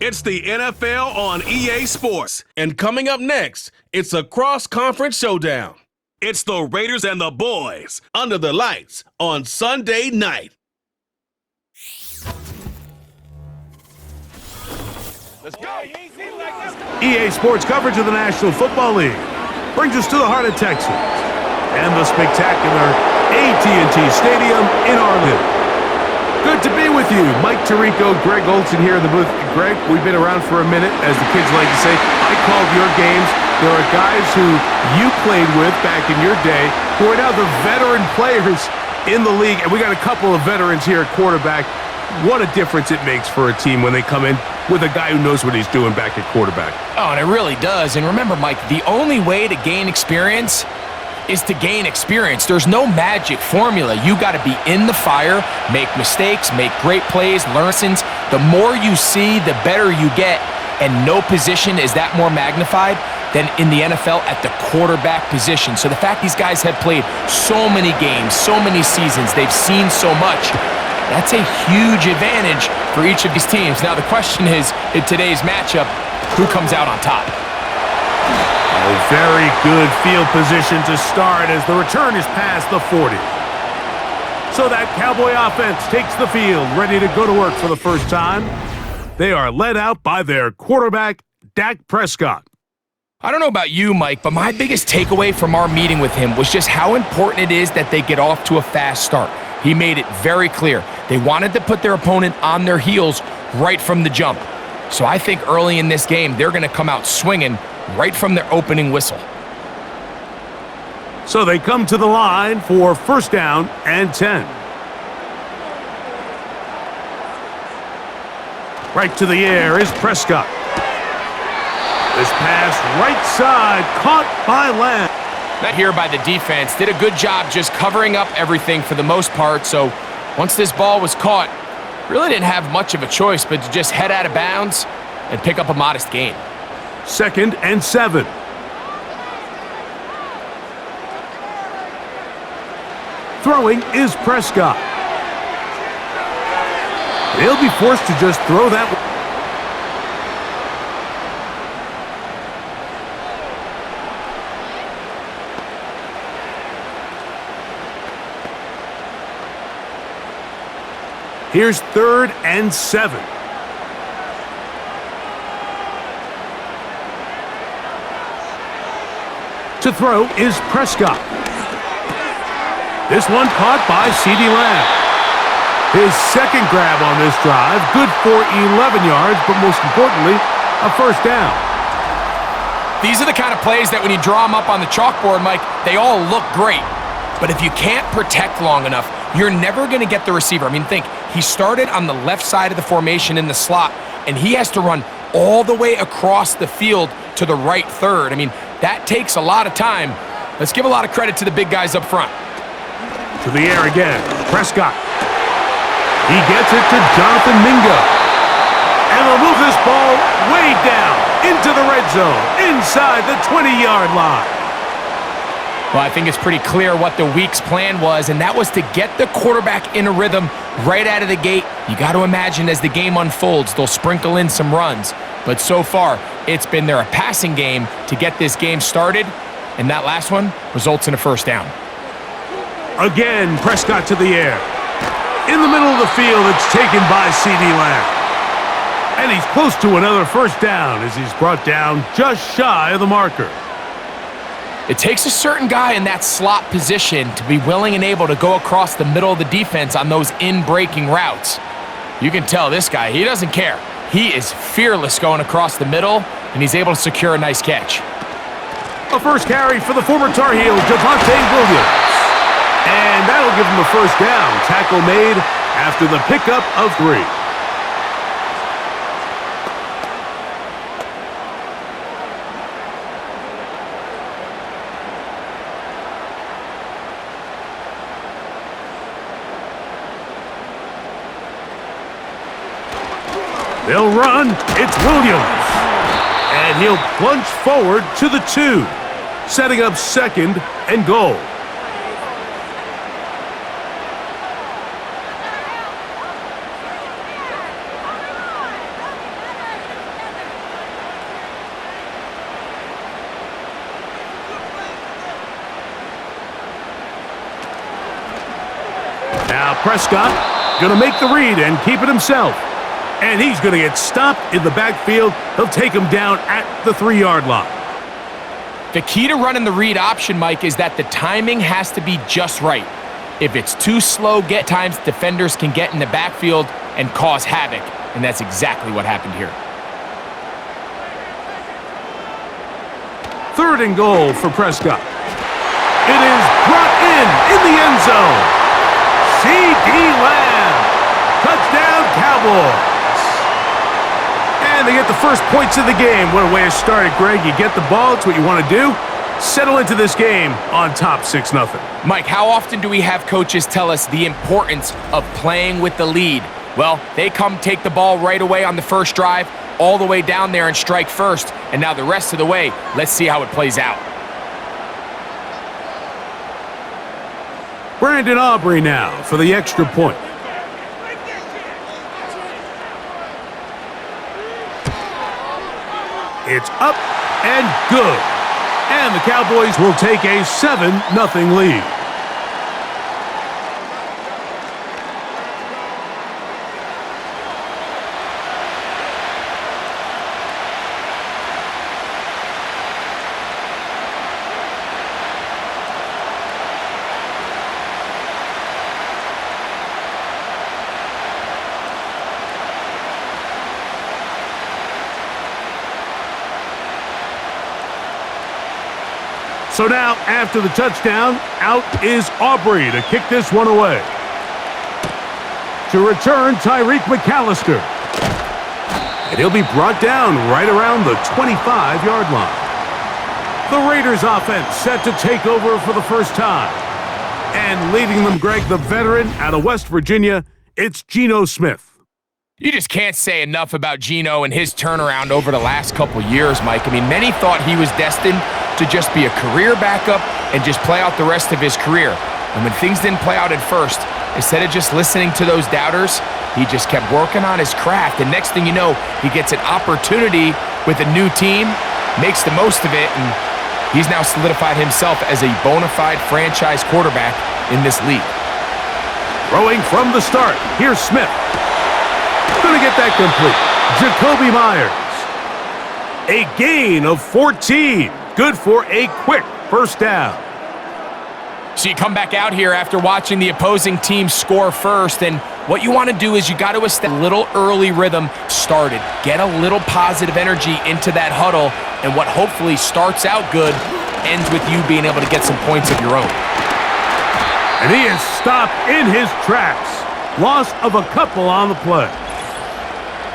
It's the NFL on EA Sports. And coming up next, it's a cross-conference showdown. It's the Raiders and the boys under the lights on Sunday night. Let's go. EA Sports coverage of the National Football League brings us to the heart of Texas and the spectacular AT&T Stadium in Arlington. Good to be with you. Mike Tirico, Greg Olson here in the booth. Greg, we've been around for a minute, as the kids like to say. I called your games. There are guys who you played with back in your day who are now the veteran players in the league, and we got a couple of veterans here at quarterback. What a difference it makes for a team when they come in with a guy who knows what he's doing back at quarterback. Oh, and it really does. And remember, Mike, the only way to gain experience is to gain experience. There's no magic formula. You got to be in the fire, make mistakes, make great plays, lessons. The more you see, the better you get, and no position is that more magnified than in the NFL at the quarterback position. So the fact these guys have played so many games, so many seasons, they've seen so much, that's a huge advantage for each of these teams. Now the question is, in today's matchup, who comes out on top? A very good field position to start as the return is past the 40. So that Cowboy offense takes the field, ready to go to work for the first time. They are led out by their quarterback, Dak Prescott. I don't know about you, Mike, but my biggest takeaway from our meeting with him was just how important it is that they get off to a fast start. He made it very clear. They wanted to put their opponent on their heels right from the jump. So I think early in this game, they're going to come out swinging right from their opening whistle. So they come to the line for first down and 10. Right to the air is Prescott. This pass right side, caught by Lamb. Not here by the defense. Did a good job just covering up everything for the most part. So once this ball was caught, really didn't have much of a choice but to just head out of bounds and pick up a modest gain. Second and 7. Throwing is Prescott. They'll be forced to just throw that one. Here's third and 7. To throw is Prescott. This one caught by CeeDee Lamb. His second grab on this drive, good for 11 yards, but most importantly, a first down. These are the kind of plays that when you draw them up on the chalkboard, Mike, they all look great. But if you can't protect long enough, you're never going to get the receiver. I mean, think, he started on the left side of the formation in the slot, and he has to run all the way across the field to the right third. I mean, that takes a lot of time. Let's give a lot of credit to the big guys up front. To the air again, Prescott. He gets it to Jonathan Mingo. And they'll move this ball way down into the red zone, inside the 20-yard line. Well, I think it's pretty clear what the week's plan was, and that was to get the quarterback in a rhythm right out of the gate. You got to imagine as the game unfolds, they'll sprinkle in some runs. But so far, it's been their passing game to get this game started, and that last one results in a first down. Again, Prescott to the air. In the middle of the field, it's taken by CeeDee Lamb. And he's close to another first down as he's brought down just shy of the marker. It takes a certain guy in that slot position to be willing and able to go across the middle of the defense on those in-breaking routes. You can tell this guy, he doesn't care. He is fearless going across the middle, and he's able to secure a nice catch. A first carry for the former Tar Heel, Javonte Williams. And that'll give him a first down. Tackle made after the pickup of 3. They'll run. It's Williams. And he'll plunge forward to the 2, setting up second and goal. Now Prescott going to make the read and keep it himself. And he's going to get stopped in the backfield. He'll take him down at the 3-yard line. The key to running the read option, Mike, is that the timing has to be just right. If it's too slow, times defenders can get in the backfield and cause havoc, and that's exactly what happened here. 3rd and goal for Prescott. It is brought in the end zone. C.D. Lamb. Touchdown, Cowboys. And they get the first points of the game. What a way to start it, Greg. You get the ball. It's what you want to do. Settle into this game on top 6-0. Mike, how often do we have coaches tell us the importance of playing with the lead? Well, they come take the ball right away on the first drive, all the way down there and strike first. And now the rest of the way, let's see how it plays out. Brandon Aubrey now for the extra point. It's up and good. And the Cowboys will take a 7-0 lead. So now, after the touchdown, out is Aubrey to kick this one away. To return, Tyreek McAllister. And he'll be brought down right around the 25-yard line. The Raiders offense set to take over for the first time. And leading them, Greg, the veteran out of West Virginia, it's Geno Smith. You just can't say enough about Geno and his turnaround over the last couple years, Mike. I mean, many thought he was destined to just be a career backup and just play out the rest of his career. And when things didn't play out at first, instead of just listening to those doubters, he just kept working on his craft. And next thing you know, he gets an opportunity with a new team, makes the most of it, and he's now solidified himself as a bona fide franchise quarterback in this league. Throwing from the start, here's Smith. Going to get that complete. Jacoby Myers. A gain of 14. Good for a quick first down. So you come back out here after watching the opposing team score first, and what you want to do is you got to establish a little early rhythm started. Get a little positive energy into that huddle, and what hopefully starts out good ends with you being able to get some points of your own. And he is stopped in his tracks. Loss of a couple on the play.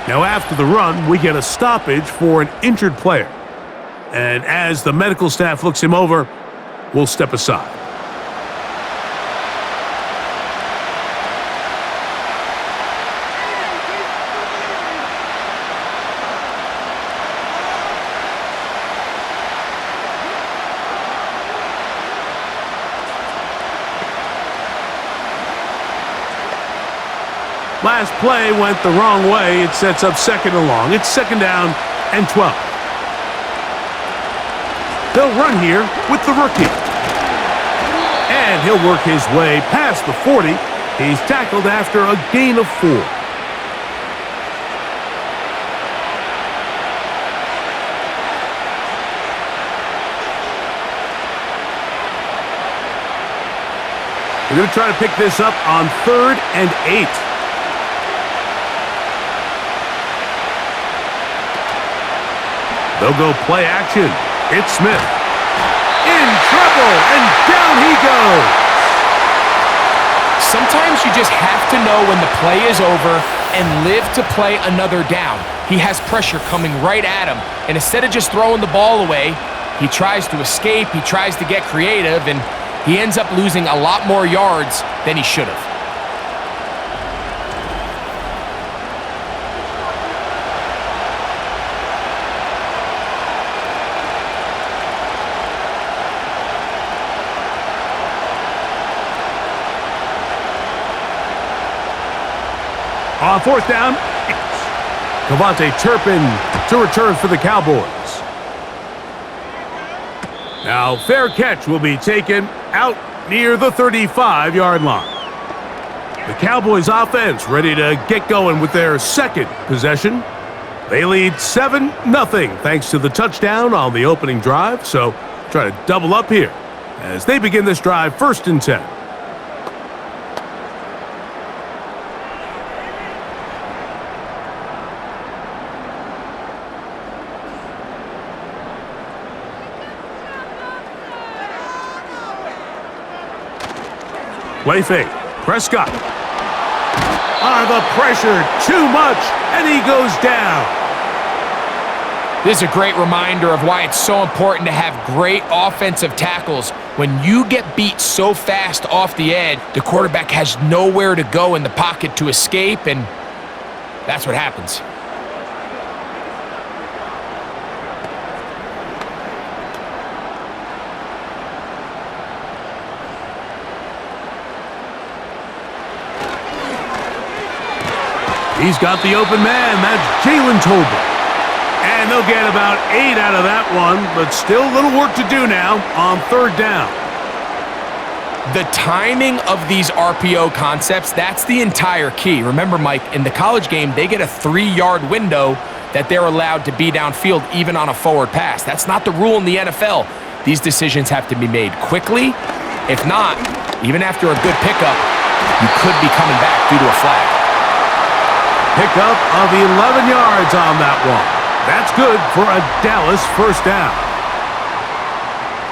Now after the run, we get a stoppage for an injured player. And as the medical staff looks him over, we'll step aside. Last play went the wrong way. It sets up 2nd and long. It's 2nd down and 12. They'll run here with the rookie. And he'll work his way past the 40. He's tackled after a gain of 4. They're going to try to pick this up on 3rd and 8. They'll go play action. It's Smith. In trouble, and down he goes. Sometimes you just have to know when the play is over and live to play another down. He has pressure coming right at him, and instead of just throwing the ball away, he tries to escape, he tries to get creative, and he ends up losing a lot more yards than he should have. On 4th down, Kavontae Turpin to return for the Cowboys. Now, fair catch will be taken out near the 35-yard line. The Cowboys offense ready to get going with their second possession. They lead 7-0 thanks to the touchdown on the opening drive, so try to double up here as they begin this drive 1st and 10. Play fake. Prescott. The pressure, too much, and he goes down. This is a great reminder of why it's so important to have great offensive tackles. When you get beat so fast off the edge, the quarterback has nowhere to go in the pocket to escape, and that's what happens. He's got the open man. That's Jalen Tolbert. And they'll get about 8 out of that one, but still a little work to do now on 3rd down. The timing of these RPO concepts, that's the entire key. Remember, Mike, in the college game, they get a 3-yard window that they're allowed to be downfield even on a forward pass. That's not the rule in the NFL. These decisions have to be made quickly. If not, even after a good pickup, you could be coming back due to a flag. Pickup of 11 yards on that one. That's good for a Dallas 1st down.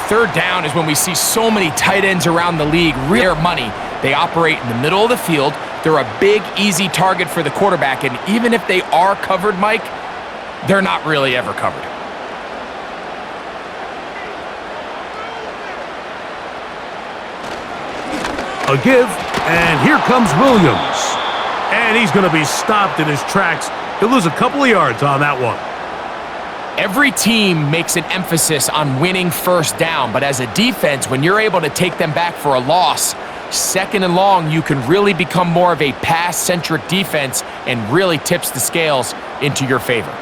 3rd down is when we see so many tight ends around the league, rare money. They operate in the middle of the field. They're a big, easy target for the quarterback, and even if they are covered, Mike, they're not really ever covered. A give, and here comes Williams. And he's going to be stopped in his tracks. He'll lose a couple of yards on that one. Every team makes an emphasis on winning 1st down, but as a defense, when you're able to take them back for a loss, 2nd and long, you can really become more of a pass-centric defense and really tips the scales into your favor.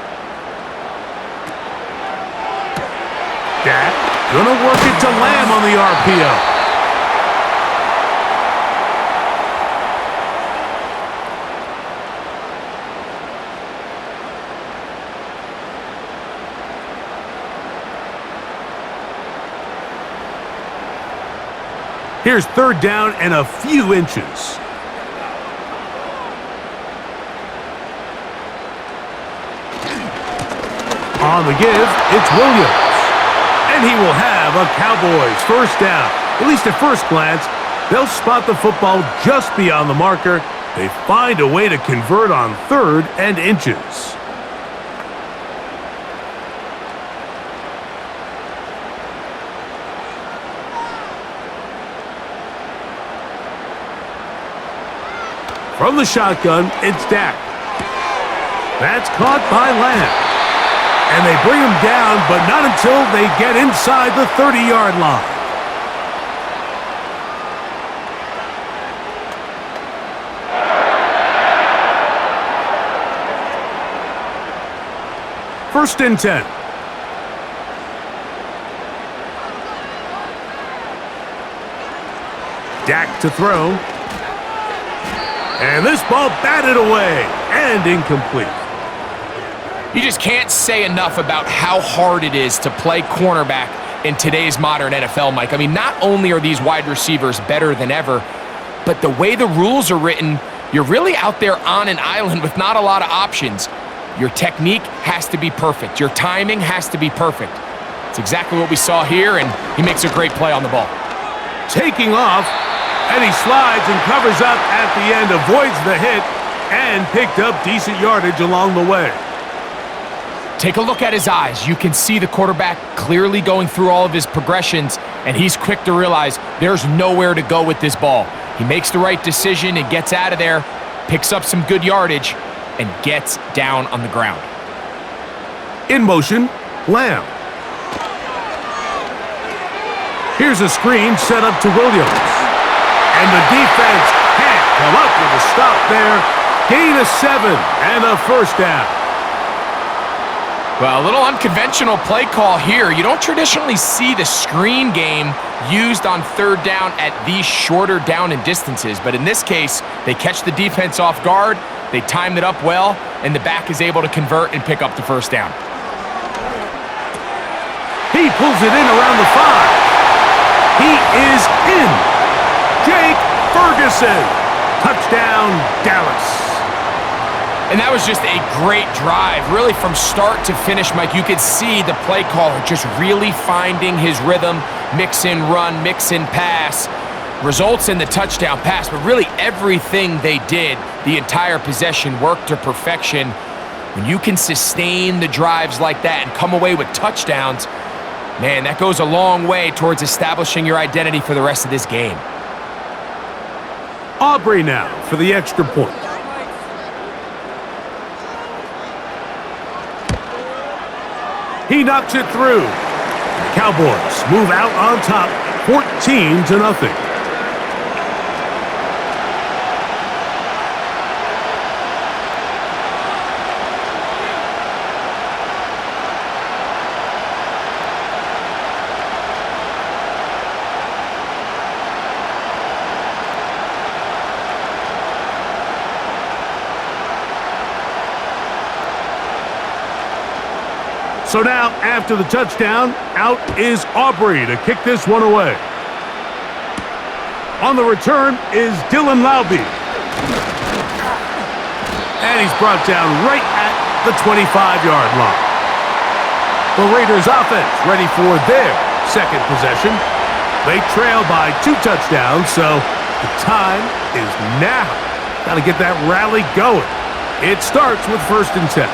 Dak gonna work it to Lamb on the RPO. Here's 3rd down and a few inches. On the give, it's Williams. And he will have a Cowboys 1st down. At least at first glance, they'll spot the football just beyond the marker. They find a way to convert on 3rd and inches. From the shotgun, it's Dak. That's caught by Lamb. And they bring him down, but not until they get inside the 30-yard line. First and 10. Dak to throw. And this ball batted away and incomplete. You just can't say enough about how hard it is to play cornerback in today's modern NFL, Mike. I mean, not only are these wide receivers better than ever, but the way the rules are written, you're really out there on an island with not a lot of options. Your technique has to be perfect. Your timing has to be perfect. It's exactly what we saw here, and he makes a great play on the ball. Taking off. And he slides and covers up at the end, avoids the hit, and picked up decent yardage along the way. Take a look at his eyes. You can see the quarterback clearly going through all of his progressions, and he's quick to realize there's nowhere to go with this ball. He makes the right decision and gets out of there, picks up some good yardage, and gets down on the ground. In motion, Lamb. Here's a screen set up to Williams. And the defense can't come up with a stop there. Gain of 7 and a 1st down. Well, a little unconventional play call here. You don't traditionally see the screen game used on third down at these shorter down and distances, but in this case, they catch the defense off guard, they timed it up well, and the back is able to convert and pick up the first down. He pulls it in around the 5. He is in. Jake Ferguson. Touchdown, Dallas. And that was just a great drive. Really from start to finish, Mike, you could see the play caller just really finding his rhythm, mix in run, mix in pass, results in the touchdown pass. But really everything they did, the entire possession, worked to perfection. When you can sustain the drives like that and come away with touchdowns, man, that goes a long way towards establishing your identity for the rest of this game. Aubrey now for the extra point. He knocks it through. The Cowboys move out on top, 14-0. So now, after the touchdown, out is Aubrey to kick this one away. On the return is Dylan Laube. And he's brought down right at the 25-yard line. The Raiders offense ready for their second possession. They trail by 2 touchdowns, so the time is now. Got to get that rally going. It starts with 1st and 10.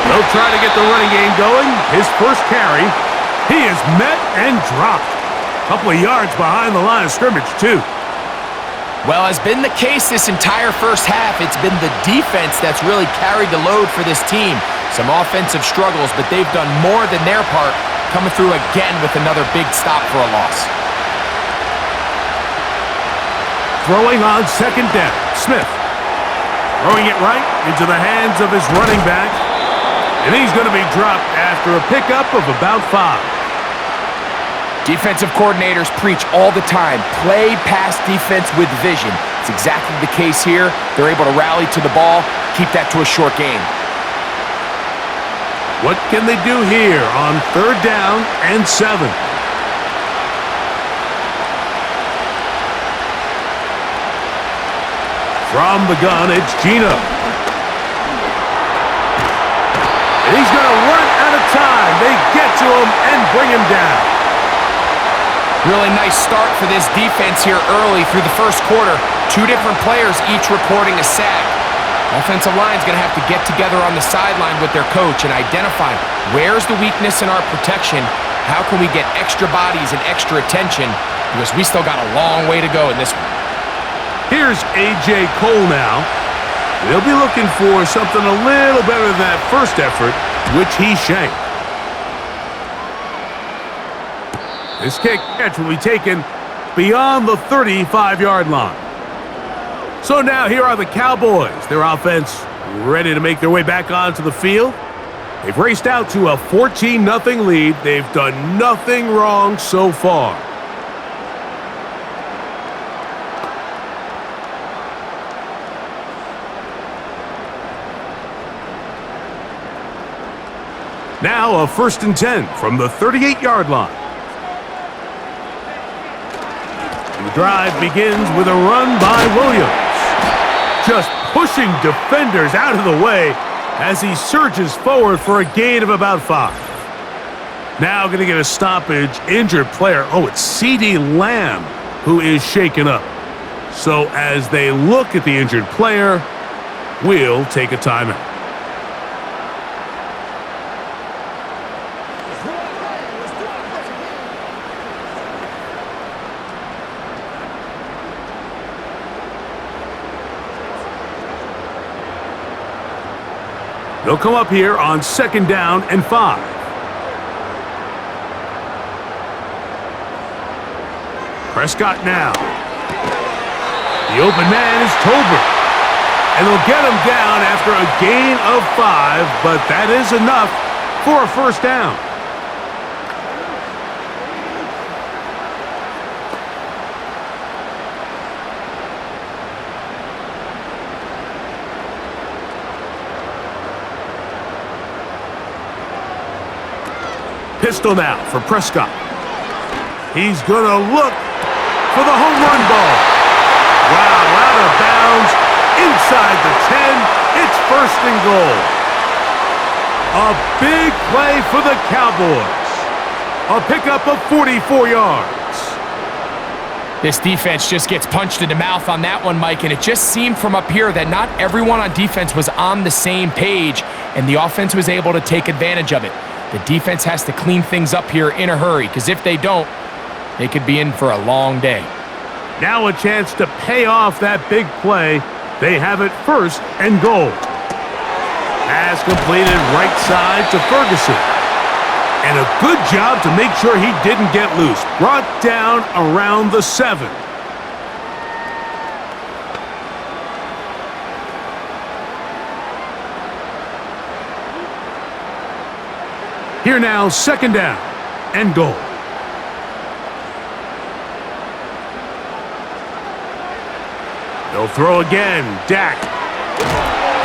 They'll try to get the running game going. His first carry, he is met and dropped. A couple of yards behind the line of scrimmage, too. Well, as been the case this entire first half, it's been the defense that's really carried the load for this team. Some offensive struggles, but they've done more than their part, coming through again with another big stop for a loss. Throwing on 2nd down, Smith. Throwing it right into the hands of his running back. And he's going to be dropped after a pickup of about 5. Defensive coordinators preach all the time, play pass defense with vision. It's exactly the case here. They're able to rally to the ball, keep that to a short game. What can they do here on 3rd down and 7? From the gun, it's Gino. And he's going to run out of time. They get to him and bring him down. Really nice start for this defense here early through the first quarter. 2 different players each recording a sack. Offensive line's going to have to get together on the sideline with their coach and identify where's the weakness in our protection, how can we get extra bodies and extra attention, because we still got a long way to go in this one. Here's A.J. Cole now. They'll be looking for something a little better than that first effort, which he shanked. This catch will be taken beyond the 35-yard line. So now here are the Cowboys. Their offense ready to make their way back onto the field. They've raced out to a 14-0 lead. They've done nothing wrong so far. Now a 1st and 10 from the 38-yard line. And the drive begins with a run by Williams. Just pushing defenders out of the way as he surges forward for a gain of about 5. Now going to get a stoppage, injured player. Oh, it's CeeDee Lamb who is shaken up. So as they look at the injured player, we'll take a timeout. They'll come up here on 2nd down and 5. Prescott now. The open man is Tolbert. And they'll get him down after a gain of 5, but that is enough for a first down. Pistol now for Prescott. He's going to look for the home run ball. Wow, out of bounds, inside the 10. It's first and goal. A big play for the Cowboys. A pickup of 44 yards. This defense just gets punched in the mouth on that one, Mike, and it just seemed from up here that not everyone on defense was on the same page, and the offense was able to take advantage of it. The defense has to clean things up here in a hurry, because if they don't, they could be in for a long day. Now a chance to pay off that big play. They have it first and goal. Pass completed right side to Ferguson. And a good job to make sure he didn't get loose. Brought down around the 7. Here now, second down and goal. They'll throw again. Dak.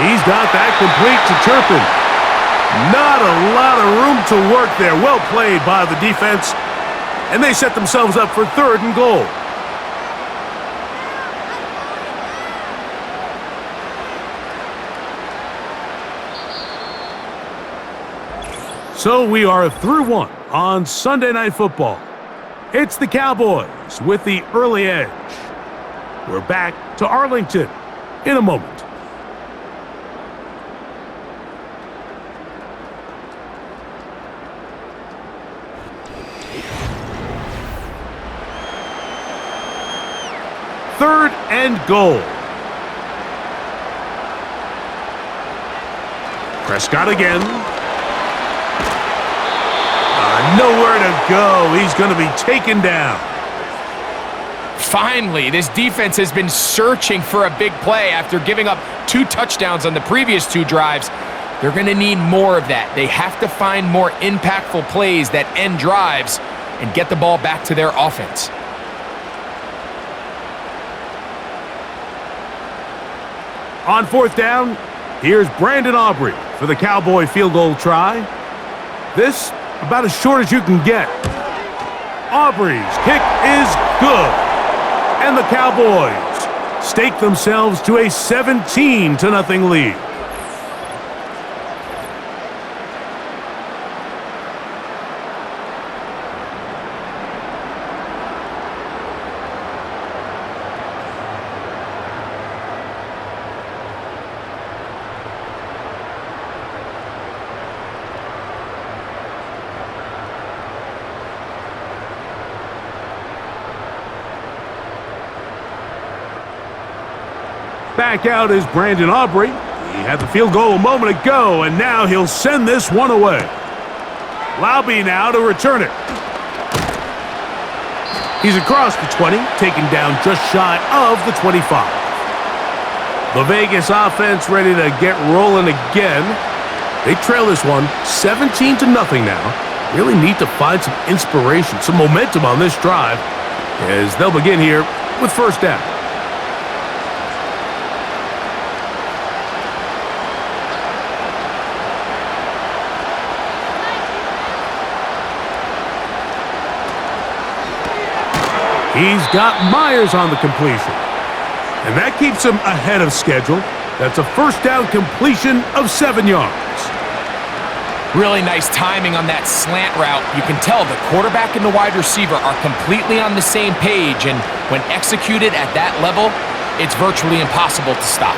He's got that complete to Turpin. Not a lot of room to work there. Well played by the defense. And they set themselves up for third and goal. So we are through one on Sunday Night Football. It's the Cowboys with the early edge. We're back to Arlington in a moment. Third and goal. Prescott again. Nowhere to go. He's going to be taken down. Finally, this defense has been searching for a big play after giving up 2 touchdowns on the previous 2 drives. They're going to need more of that. They have to find more impactful plays that end drives and get the ball back to their offense. On fourth down, here's Brandon Aubrey for the Cowboy field goal try. This about as short as you can get. Aubrey's kick is good. And the Cowboys stake themselves to a 17-0 lead. Back out is Brandon Aubrey. He had the field goal a moment ago, and now he'll send this one away. Laube now to return it. He's across the 20, taken down just shy of the 25. The Vegas offense ready to get rolling again. They trail this one 17-0 now. Really need to find some inspiration, some momentum on this drive as they'll begin here with first down. He's got Myers on the completion. And that keeps him ahead of schedule. That's a first down completion of 7 yards. Really nice timing on that slant route. You can tell the quarterback and the wide receiver are completely on the same page, and when executed at that level, it's virtually impossible to stop.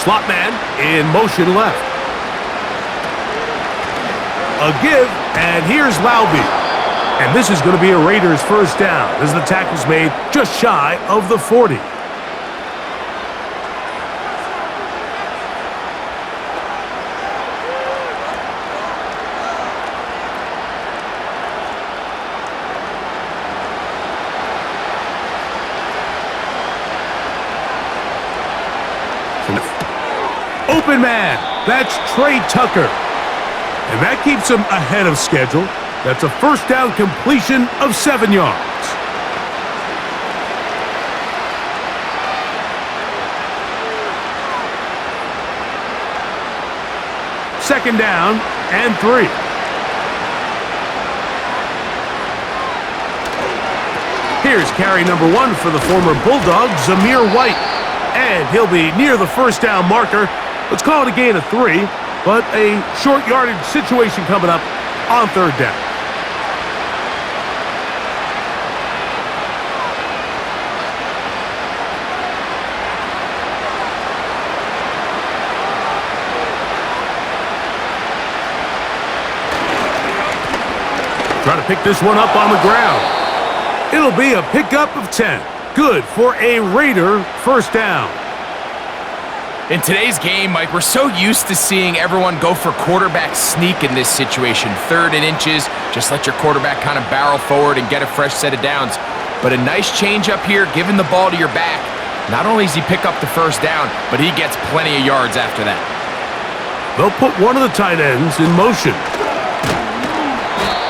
Slot man in motion left. A give, and here's Laube. And this is going to be a Raiders first down as the tackle's made just shy of the 40. Open man. That's Trey Tucker. And that keeps him ahead of schedule. That's a first down completion of 7 yards. Second down and 3. Here's carry number 1 for the former Bulldog, Zamir White. And he'll be near the first down marker. Let's call it a gain of 3, but a short yardage situation coming up on third down. Trying to pick this one up on the ground. It'll be a pickup of 10. Good for a Raider first down. In today's game, Mike, we're so used to seeing everyone go for quarterback sneak in this situation. 3rd and inches, just let your quarterback kind of barrel forward and get a fresh set of downs. But a nice change up here, giving the ball to your back. Not only does he pick up the first down, but he gets plenty of yards after that. They'll put one of the tight ends in motion.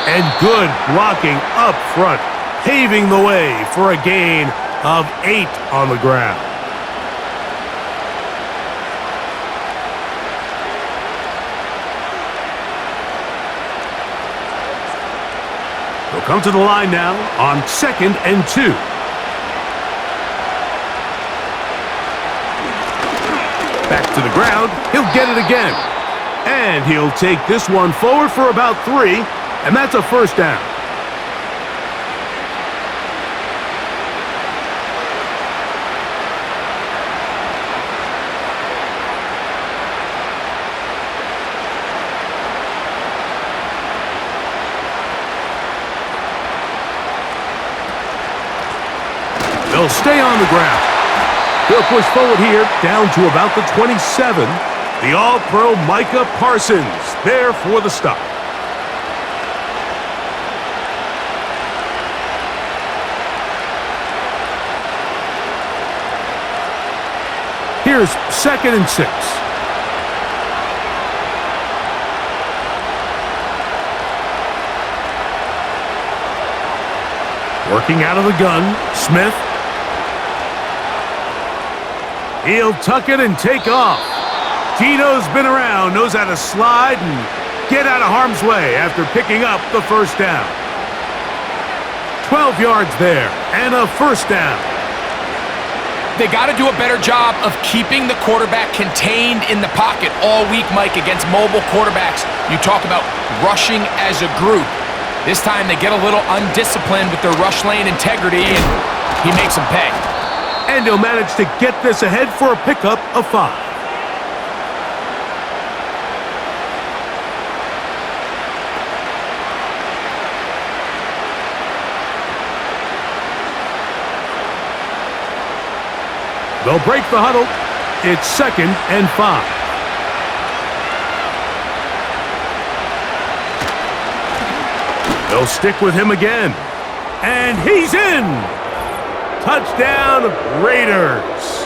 And good blocking up front, paving the way for a gain of 8 on the ground. They'll come to the line now on 2nd and 2. Back to the ground. He'll get it again. And he'll take this one forward for about 3, and that's a first down. They'll stay on the ground. They'll push forward here down to about the 27. The All-Pro Micah Parsons there for the stop. Here's 2nd and 6. Working out of the gun, Smith. He'll tuck it and take off. Tito's been around, knows how to slide and get out of harm's way after picking up the first down. 12 yards there and a first down. They got to do a better job of keeping the quarterback contained in the pocket all week, Mike, against mobile quarterbacks. You talk about rushing as a group. This time they get a little undisciplined with their rush lane integrity, and he makes them pay. And he'll manage to get this ahead for a pickup of 5. They'll break the huddle. It's 2nd and 5. They'll stick with him again. And he's in! Touchdown, Raiders.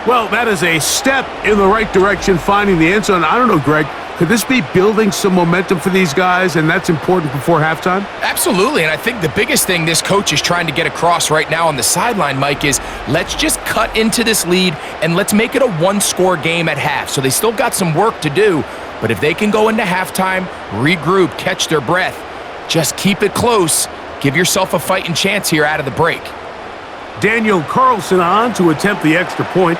Well, that is a step in the right direction, finding the end zone. I don't know, Greg, could this be building some momentum for these guys, and that's important before halftime? Absolutely, and I think the biggest thing this coach is trying to get across right now on the sideline, Mike, is let's just cut into this lead and let's make it a one-score game at half. So they still got some work to do, but if they can go into halftime, regroup, catch their breath, just keep it close, give yourself a fighting chance here out of the break. Daniel Carlson on to attempt the extra point.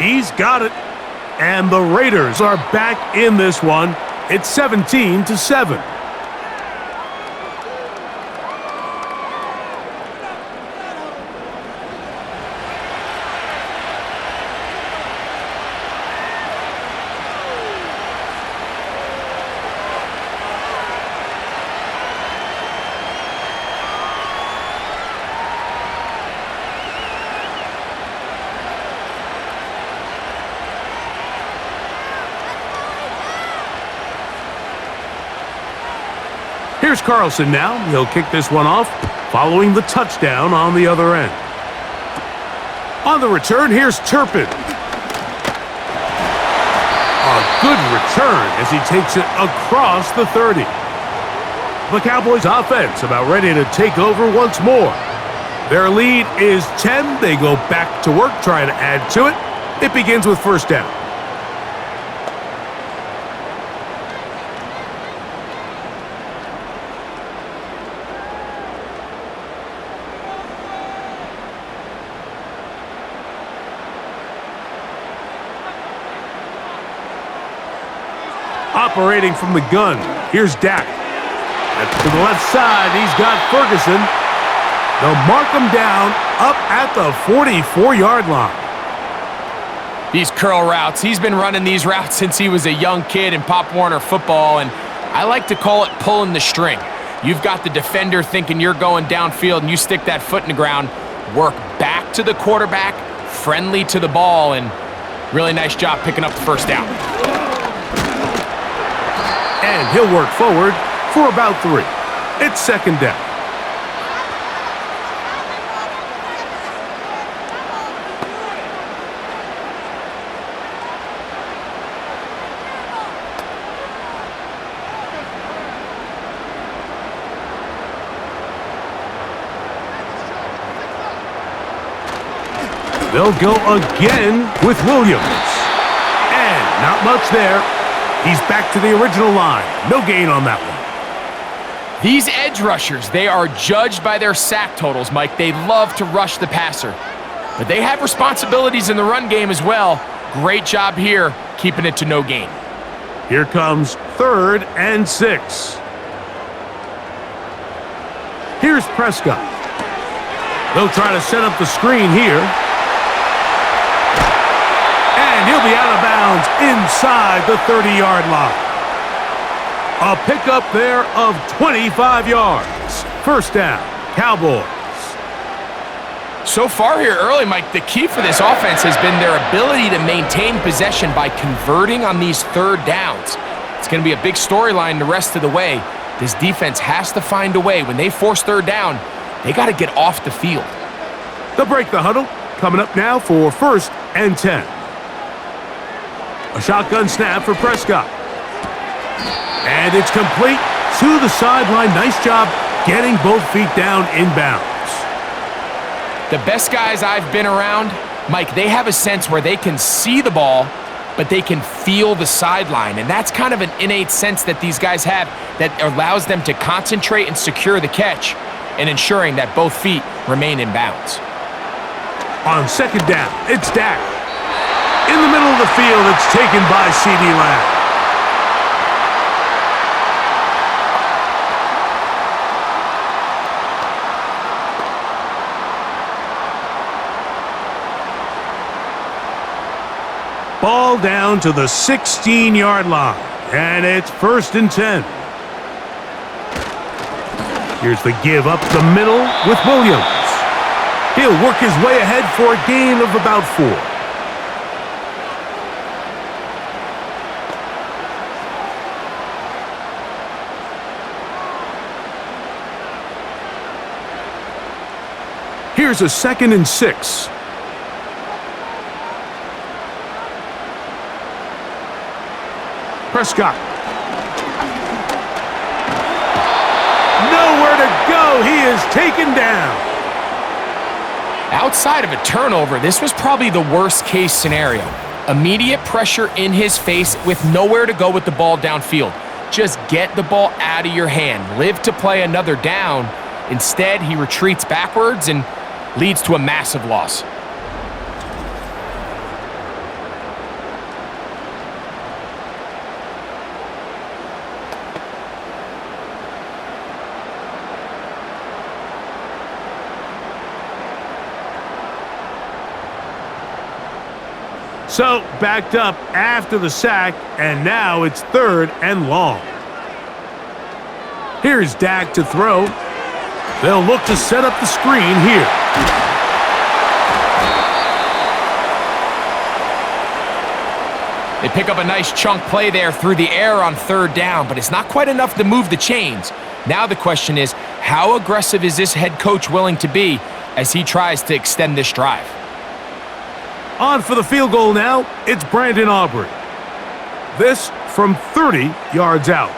He's got it. And the Raiders are back in this one. It's 17-7. Here's Carlson now. He'll kick this one off. following the touchdown on the other end. On the return, here's Turpin. A good return as he takes it across the 30. The Cowboys offense about ready to take over once more. Their lead is 10. They go back to work trying to add to it. It begins with first down. Operating from the gun, here's Dak. To the left side, he's got Ferguson. They'll mark him down up at the 44-yard line. These curl routes, he's been running these routes since he was a young kid in Pop Warner football, and I like to call it pulling the string. You've got the defender thinking you're going downfield, and you stick that foot in the ground, work back to the quarterback, friendly to the ball, and really nice job picking up the first down. And he'll work forward for about 3. It's second down. They'll go again with Williams. And not much there. He's back to the original line. No gain on that one. These edge rushers, they are judged by their sack totals, Mike. They love to rush the passer. But they have responsibilities in the run game as well. Great job here, keeping it to no gain. Here comes 3rd and 6. Here's Prescott. They'll try to set up the screen here. And he'll be out of bounds inside the 30-yard line. A pickup there of 25 yards. First down, Cowboys. So far here early, Mike, the key for this offense has been their ability to maintain possession by converting on these third downs. It's going to be a big storyline the rest of the way. This defense has to find a way. When they force third down, they got to get off the field. They'll break the huddle. Coming up now for 1st and 10. A shotgun snap for Prescott. And it's complete to the sideline. Nice job getting both feet down inbounds. The best guys I've been around, Mike, they have a sense where they can see the ball, but they can feel the sideline. And that's kind of an innate sense that these guys have that allows them to concentrate and secure the catch and ensuring that both feet remain in bounds. On second down, it's Dak. In the middle of the field, it's taken by C.D. Lamb. Ball down to the 16-yard line, and it's 1st and 10. Here's the give up the middle with Williams. He'll work his way ahead for a gain of about 4. Here's a 2nd and 6. Prescott. Nowhere to go. He is taken down. Outside of a turnover, this was probably the worst case scenario. Immediate pressure in his face with nowhere to go with the ball downfield. Just get the ball out of your hand. Live to play another down. Instead, he retreats backwards and leads to a massive loss. So, backed up after the sack, and now it's 3rd and long. Here's Dak to throw. They'll look to set up the screen here. They pick up a nice chunk play there through the air on 3rd down, but it's not quite enough to move the chains. Now the question is, How aggressive is this head coach willing to be as he tries to extend this drive? On for the field goal now, it's Brandon Aubrey. This from 30 yards out.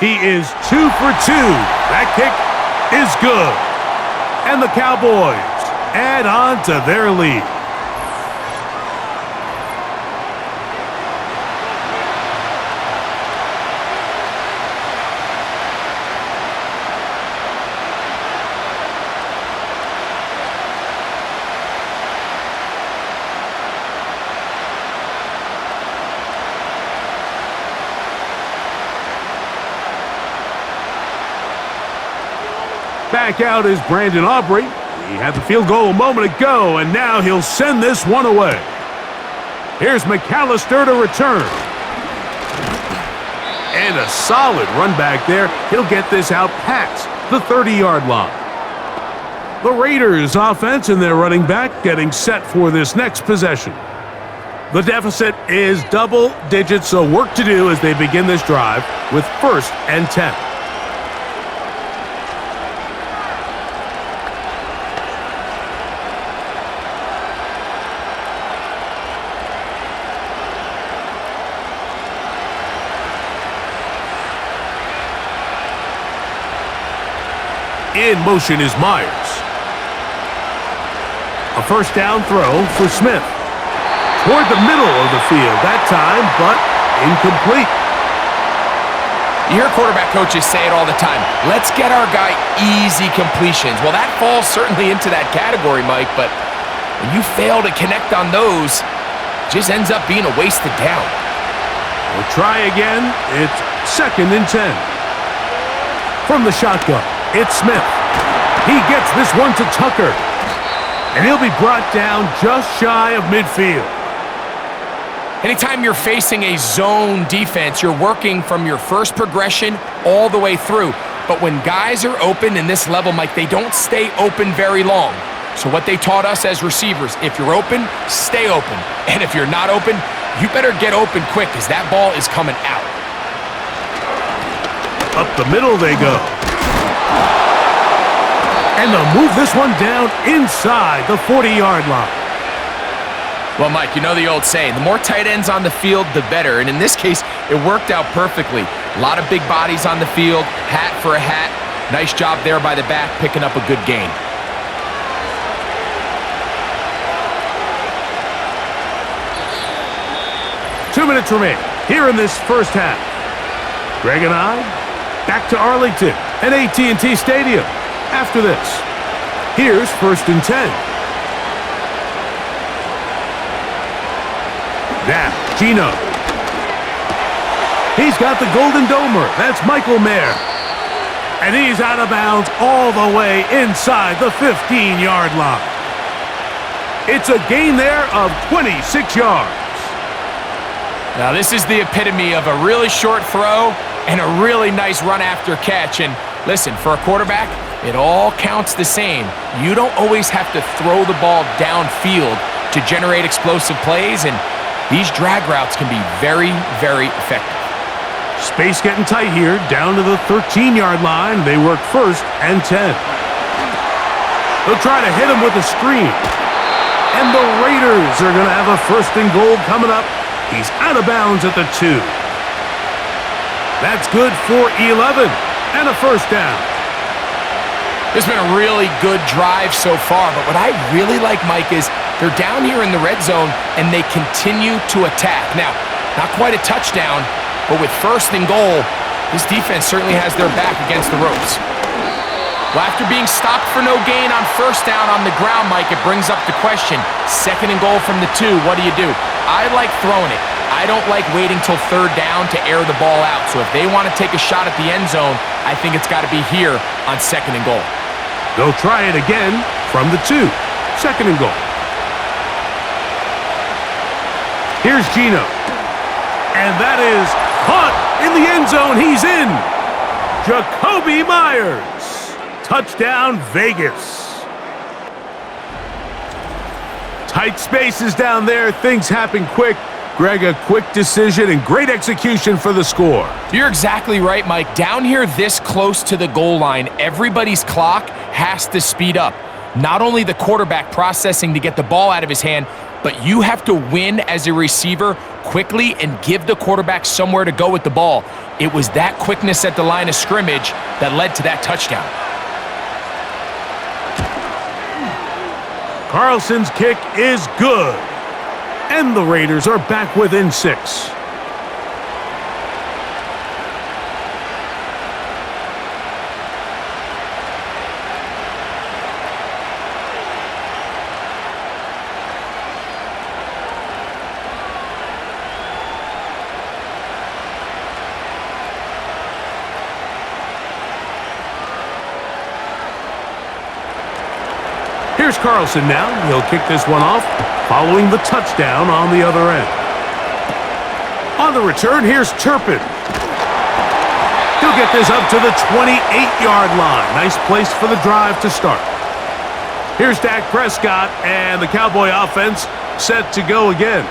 He is 2 for 2. That kick is good. And the Cowboys add on to their lead. Back out is Brandon Aubrey. He had the field goal a moment ago, and now he'll send this one away. Here's McAllister to return. And a solid run back there. He'll get this out past the 30-yard line. The Raiders offense and their running back getting set for this next possession. The deficit is double digits, so work to do as they begin this drive with 1st and 10. In motion is Myers. A 1st down throw for Smith. Toward the middle of the field that time, but incomplete. You hear quarterback coaches say it all the time. Let's get our guy easy completions. Well, that falls certainly into that category, Mike, but when you fail to connect on those, it just ends up being a wasted down. We'll try again. It's 2nd and 10. From the shotgun, it's Smith. He gets this one to Tucker. And he'll be brought down just shy of midfield. Anytime you're facing a zone defense, you're working from your first progression all the way through. But when guys are open in this level, Mike, they don't stay open very long. So what they taught us as receivers, if you're open, stay open. And if you're not open, you better get open quick because that ball is coming out. Up the middle they go. And they'll move this one down inside the 40-yard line. Well, Mike, you know the old saying, the more tight ends on the field, the better. And in this case, it worked out perfectly. A lot of big bodies on the field, hat for a hat. Nice job there by the back, picking up a good gain. Two minutes remain here in this first half. Greg and I back to Arlington at AT&T Stadium. After this, here's 1st and 10. Now, Gino. He's got the Golden Domer. That's Michael Mayer. And he's out of bounds all the way inside the 15-yard line. It's a gain there of 26 yards. Now, this is the epitome of a really short throw and a really nice run after catch. And listen, for a quarterback, it all counts the same. You don't always have to throw the ball downfield to generate explosive plays, and these drag routes can be very, very effective. Space getting tight here, down to the 13-yard line. They work 1st and 10. They'll try to hit him with a screen. And the Raiders are going to have a 1st and goal coming up. He's out of bounds at the 2. That's good for 11 and a 1st down. This has been a really good drive so far, but what I really like, Mike, is they're down here in the red zone and they continue to attack. Now, not quite a touchdown, but with 1st and goal, this defense certainly has their back against the ropes. Well, after being stopped for no gain on 1st down on the ground, Mike, it brings up the question, 2nd and goal from the 2, what do you do? I like throwing it. I don't like waiting till 3rd down to air the ball out. So if they want to take a shot at the end zone, I think it's got to be here on 2nd and goal. They'll try it again from the 2. 2nd and goal. Here's Gino. And that is caught in the end zone. He's in. Jacoby Myers. Touchdown, Vegas. Tight spaces down there. Things happen quick. Greg, a quick decision and great execution for the score. You're exactly right, Mike. Down here this close to the goal line, everybody's clock has to speed up. Not only the quarterback processing to get the ball out of his hand, but you have to win as a receiver quickly and give the quarterback somewhere to go with the ball. It was that quickness at the line of scrimmage that led to that touchdown. Carlson's kick is good. And the Raiders are back within 6. Here's Carlson now. He'll kick this one off, following the touchdown on the other end. On the return, here's Turpin. He'll get this up to the 28-yard line. Nice place for the drive to start. Here's Dak Prescott, and the Cowboy offense set to go again.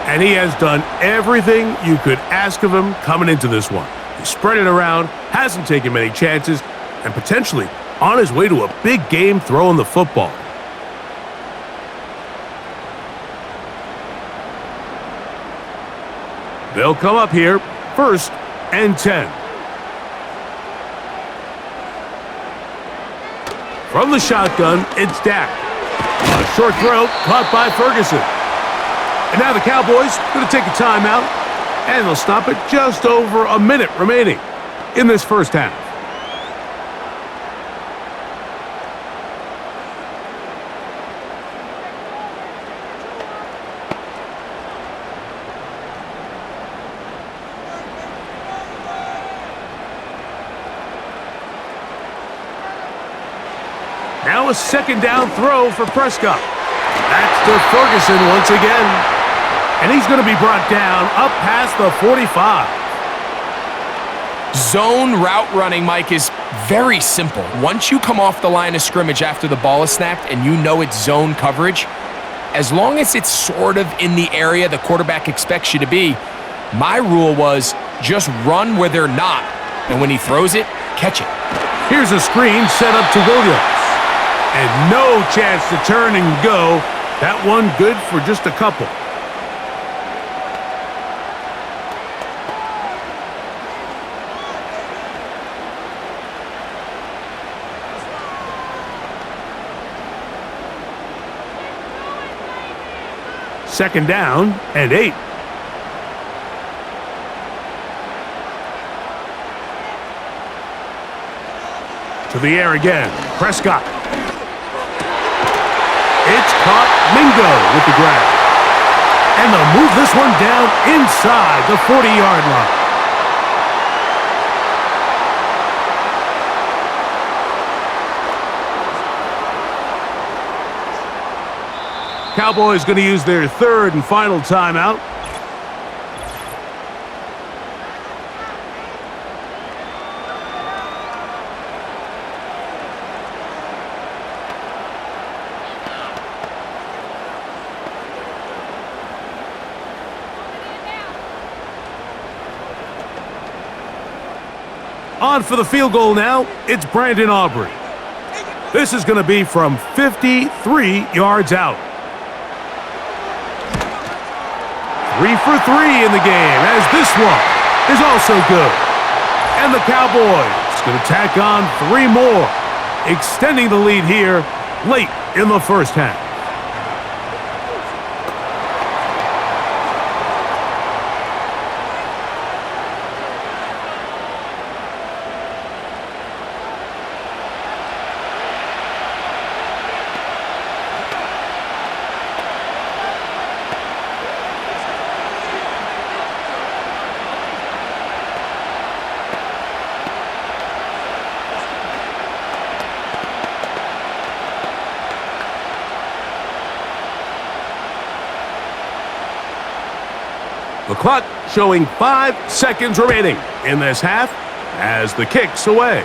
And he has done everything you could ask of him coming into this one. He spread it around, hasn't taken many chances, and potentially on his way to a big game throwing the football. They'll come up here, 1st and 10. From the shotgun, it's Dak. A short throw caught by Ferguson. And now the Cowboys going to take a timeout, and they'll stop it just over a minute remaining in this first half. Now a second down throw for Prescott. That's to Ferguson once again. And he's going to be brought down up past the 45. Zone route running, Mike, is very simple. Once you come off the line of scrimmage after the ball is snapped and you know it's zone coverage, as long as it's sort of in the area the quarterback expects you to be, my rule was just run where they're not. And when he throws it, catch it. Here's a screen set up to Williams. And no chance to turn and go. That one good for just a couple. Second down and 8. To the air again. Prescott. It's caught. Mingo with the grab. And they'll move this one down inside the 40-yard line. Cowboys going to use their third and final timeout. On for the field goal now, it's Brandon Aubrey. This is going to be from 53 yards out. 3 for 3 in the game, as this one is also good. And the Cowboys going to tack on 3 more, extending the lead here late in the first half. The clock showing 5 seconds remaining in this half as the kick's away.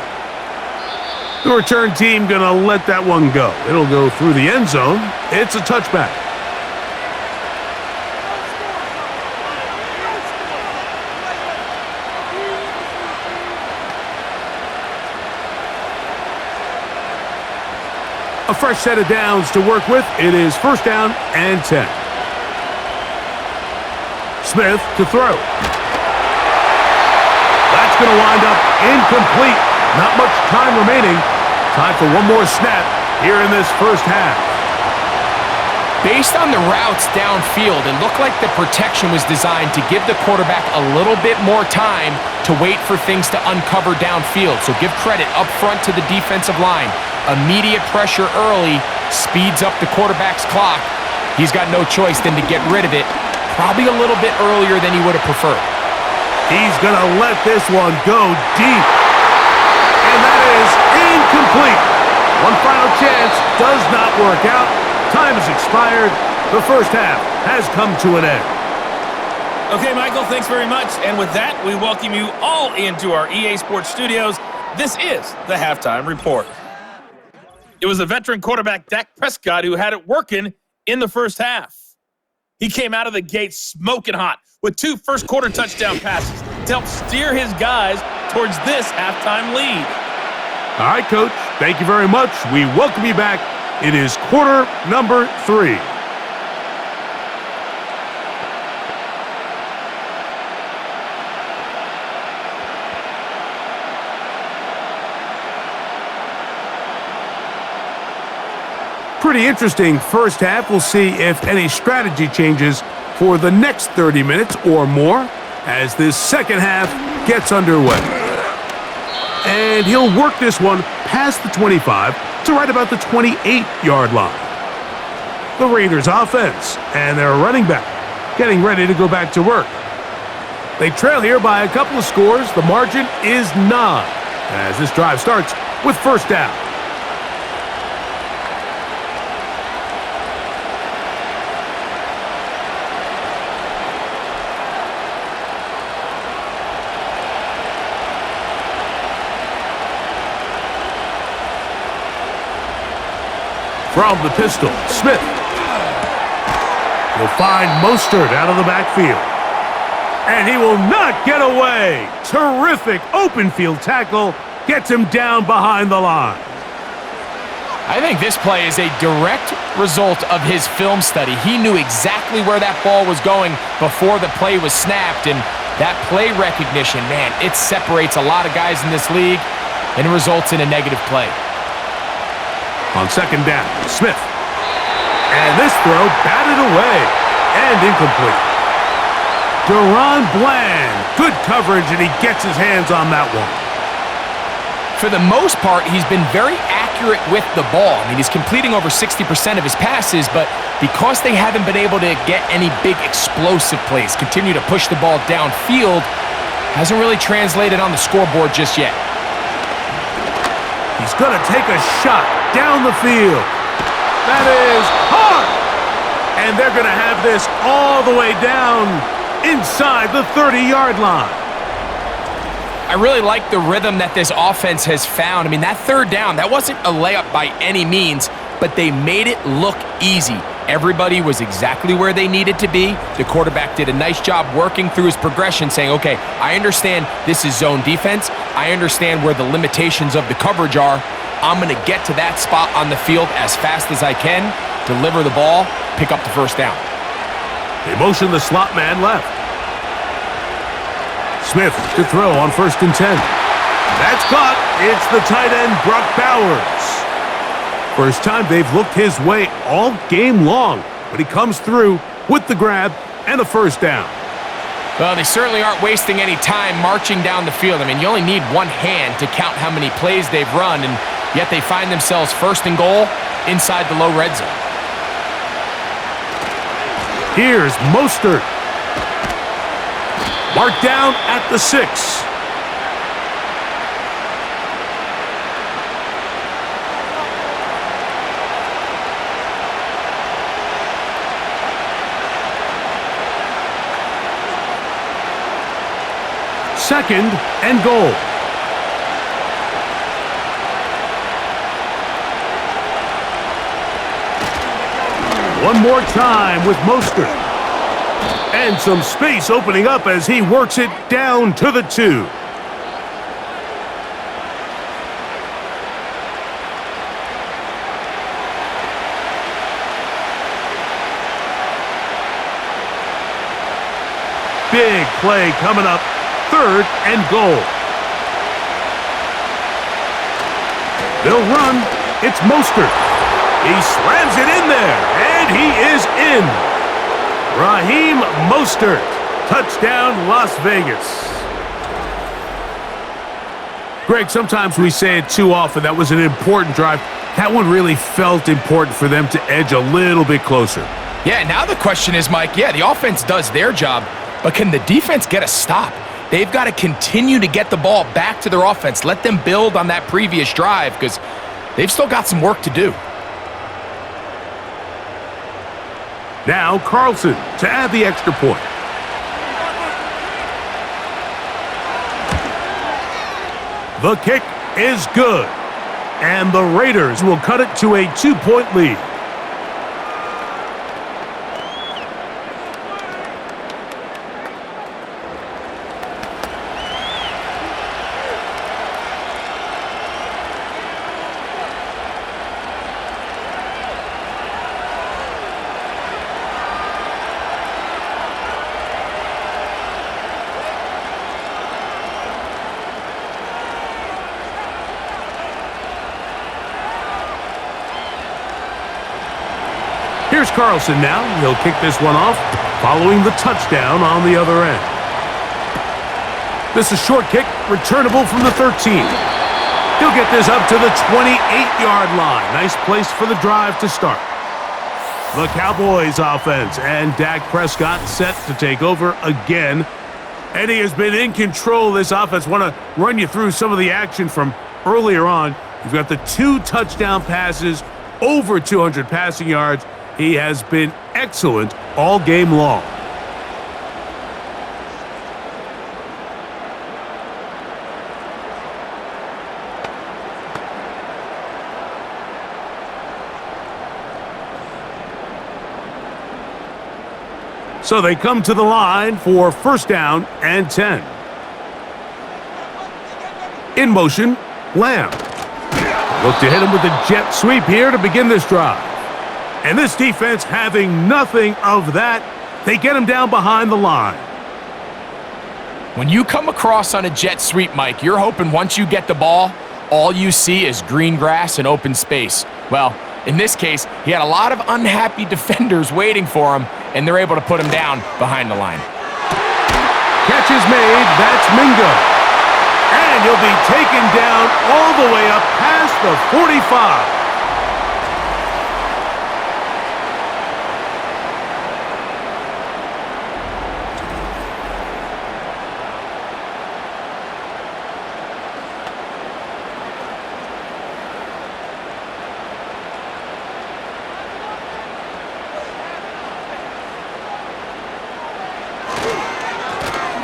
The return team going to let that one go. It'll go through the end zone. It's a touchback. A fresh set of downs to work with. It is first down and 10. Smith to throw. That's going to wind up incomplete. Not much time remaining. Time for one more snap here in this first half. Based on the routes downfield, it looked like the protection was designed to give the quarterback a little bit more time to wait for things to uncover downfield. So give credit up front to the defensive line. Immediate pressure early speeds up the quarterback's clock. He's got no choice than to get rid of it, probably a little bit earlier than he would have preferred. He's going to let this one go deep. And that is incomplete. One final chance does not work out. Time has expired. The first half has come to an end. Okay, Michael, thanks very much. And with that, we welcome you all into our EA Sports studios. This is the Halftime Report. It was the veteran quarterback Dak Prescott who had it working in the first half. He came out of the gate smoking hot with 2 first-quarter touchdown passes to help steer his guys towards this halftime lead. All right, Coach. Thank you very much. We welcome you back. It is quarter number 3. Pretty interesting first half. We'll see if any strategy changes for the next 30 minutes or more as this second half gets underway. And he'll work this one past the 25 to right about the 28-yard line. The Raiders offense and their running back getting ready to go back to work. They trail here by a couple of scores. The margin is 9 as this drive starts with first down. From the pistol, Smith will find Mostert out of the backfield. And he will not get away. Terrific open field tackle. Gets him down behind the line. I think this play is a direct result of his film study. He knew exactly where that ball was going before the play was snapped. And that play recognition, man, it separates a lot of guys in this league and it results in a negative play. On second down, Smith. And this throw batted away and incomplete. Deron Bland, good coverage, and he gets his hands on that one. For the most part, he's been very accurate with the ball. I mean, he's completing over 60% of his passes, but because they haven't been able to get any big explosive plays, continue to push the ball downfield, hasn't really translated on the scoreboard just yet. He's going to take a shot down the field. That is hard. And they're going to have this all the way down inside the 30-yard line. I really like the rhythm that this offense has found. I mean, that third down, that wasn't a layup by any means, but they made it look easy. Everybody was exactly where they needed to be. The quarterback did a nice job working through his progression, saying, okay, I understand this is zone defense. I understand where the limitations of the coverage are. I'm going to get to that spot on the field as fast as I can, deliver the ball, pick up the first down. They motion the slot man left. Smith to throw on first and 10. That's caught. It's the tight end, Brock Bowers. First time they've looked his way all game long, but he comes through with the grab and a first down. Well, they certainly aren't wasting any time marching down the field. I mean, you only need one hand to count how many plays they've run, and yet they find themselves first and goal inside the low red zone. Here's Mostert. Marked down at the 6. Second and goal. One more time with Mostert. And some space opening up as he works it down to the 2. big play coming up. 3rd and goal. They'll run. It's Mostert. He slams it in there, and he is in. Raheem Mostert. Touchdown, Las Vegas. Greg, sometimes we say it too often. That was an important drive. That one really felt important for them to edge a little bit closer. Yeah, now the question is, Mike, the offense does their job, but can the defense get a stop? They've got to continue to get the ball back to their offense. Let them build on that previous drive because they've still got some work to do. Now Carlson to add the extra point. The kick is good, and the Raiders will cut it to a 2-point lead. Here's Carlson now. He'll kick this one off, following the touchdown on the other end. This is short kick, returnable from the 13. He'll get this up to the 28-yard line. Nice place for the drive to start. The Cowboys offense and Dak Prescott set to take over again. And he has been in control of this offense. Want to run you through some of the action from earlier on. You've got the 2 touchdown passes, over 200 passing yards. He has been excellent all game long. So they come to the line for 1st down and 10. In motion, Lamb. Look to hit him with a jet sweep here to begin this drive. And this defense having nothing of that, they get him down behind the line. When you come across on a jet sweep, Mike, you're hoping once you get the ball, all you see is green grass and open space. Well, in this case, he had a lot of unhappy defenders waiting for him, and they're able to put him down behind the line. Catch is made. That's Mingo. And he'll be taken down all the way up past the 45.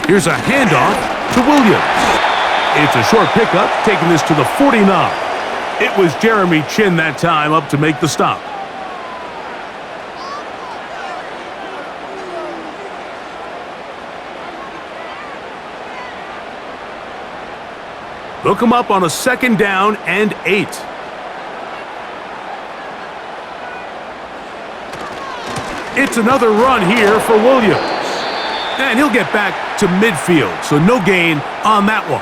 Here's a handoff to Williams. It's a short pickup, taking this to the 49. It was Jeremy Chin that time up to make the stop. Look him up on a 2nd down and 8. It's another run here for Williams. And he'll get back to midfield, so no gain on that one.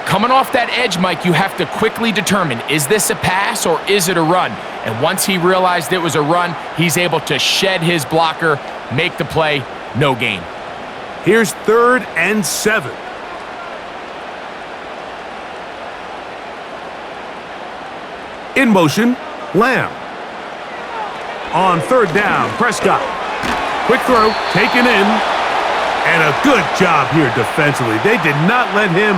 Coming off that edge, Mike, you have to quickly determine, is this a pass or is it a run? And once he realized it was a run, he's able to shed his blocker, make the play, no gain. Here's 3rd and 7. In motion, Lamb. On 3rd down, Prescott. Quick throw, taken in. And a good job here defensively. They did not let him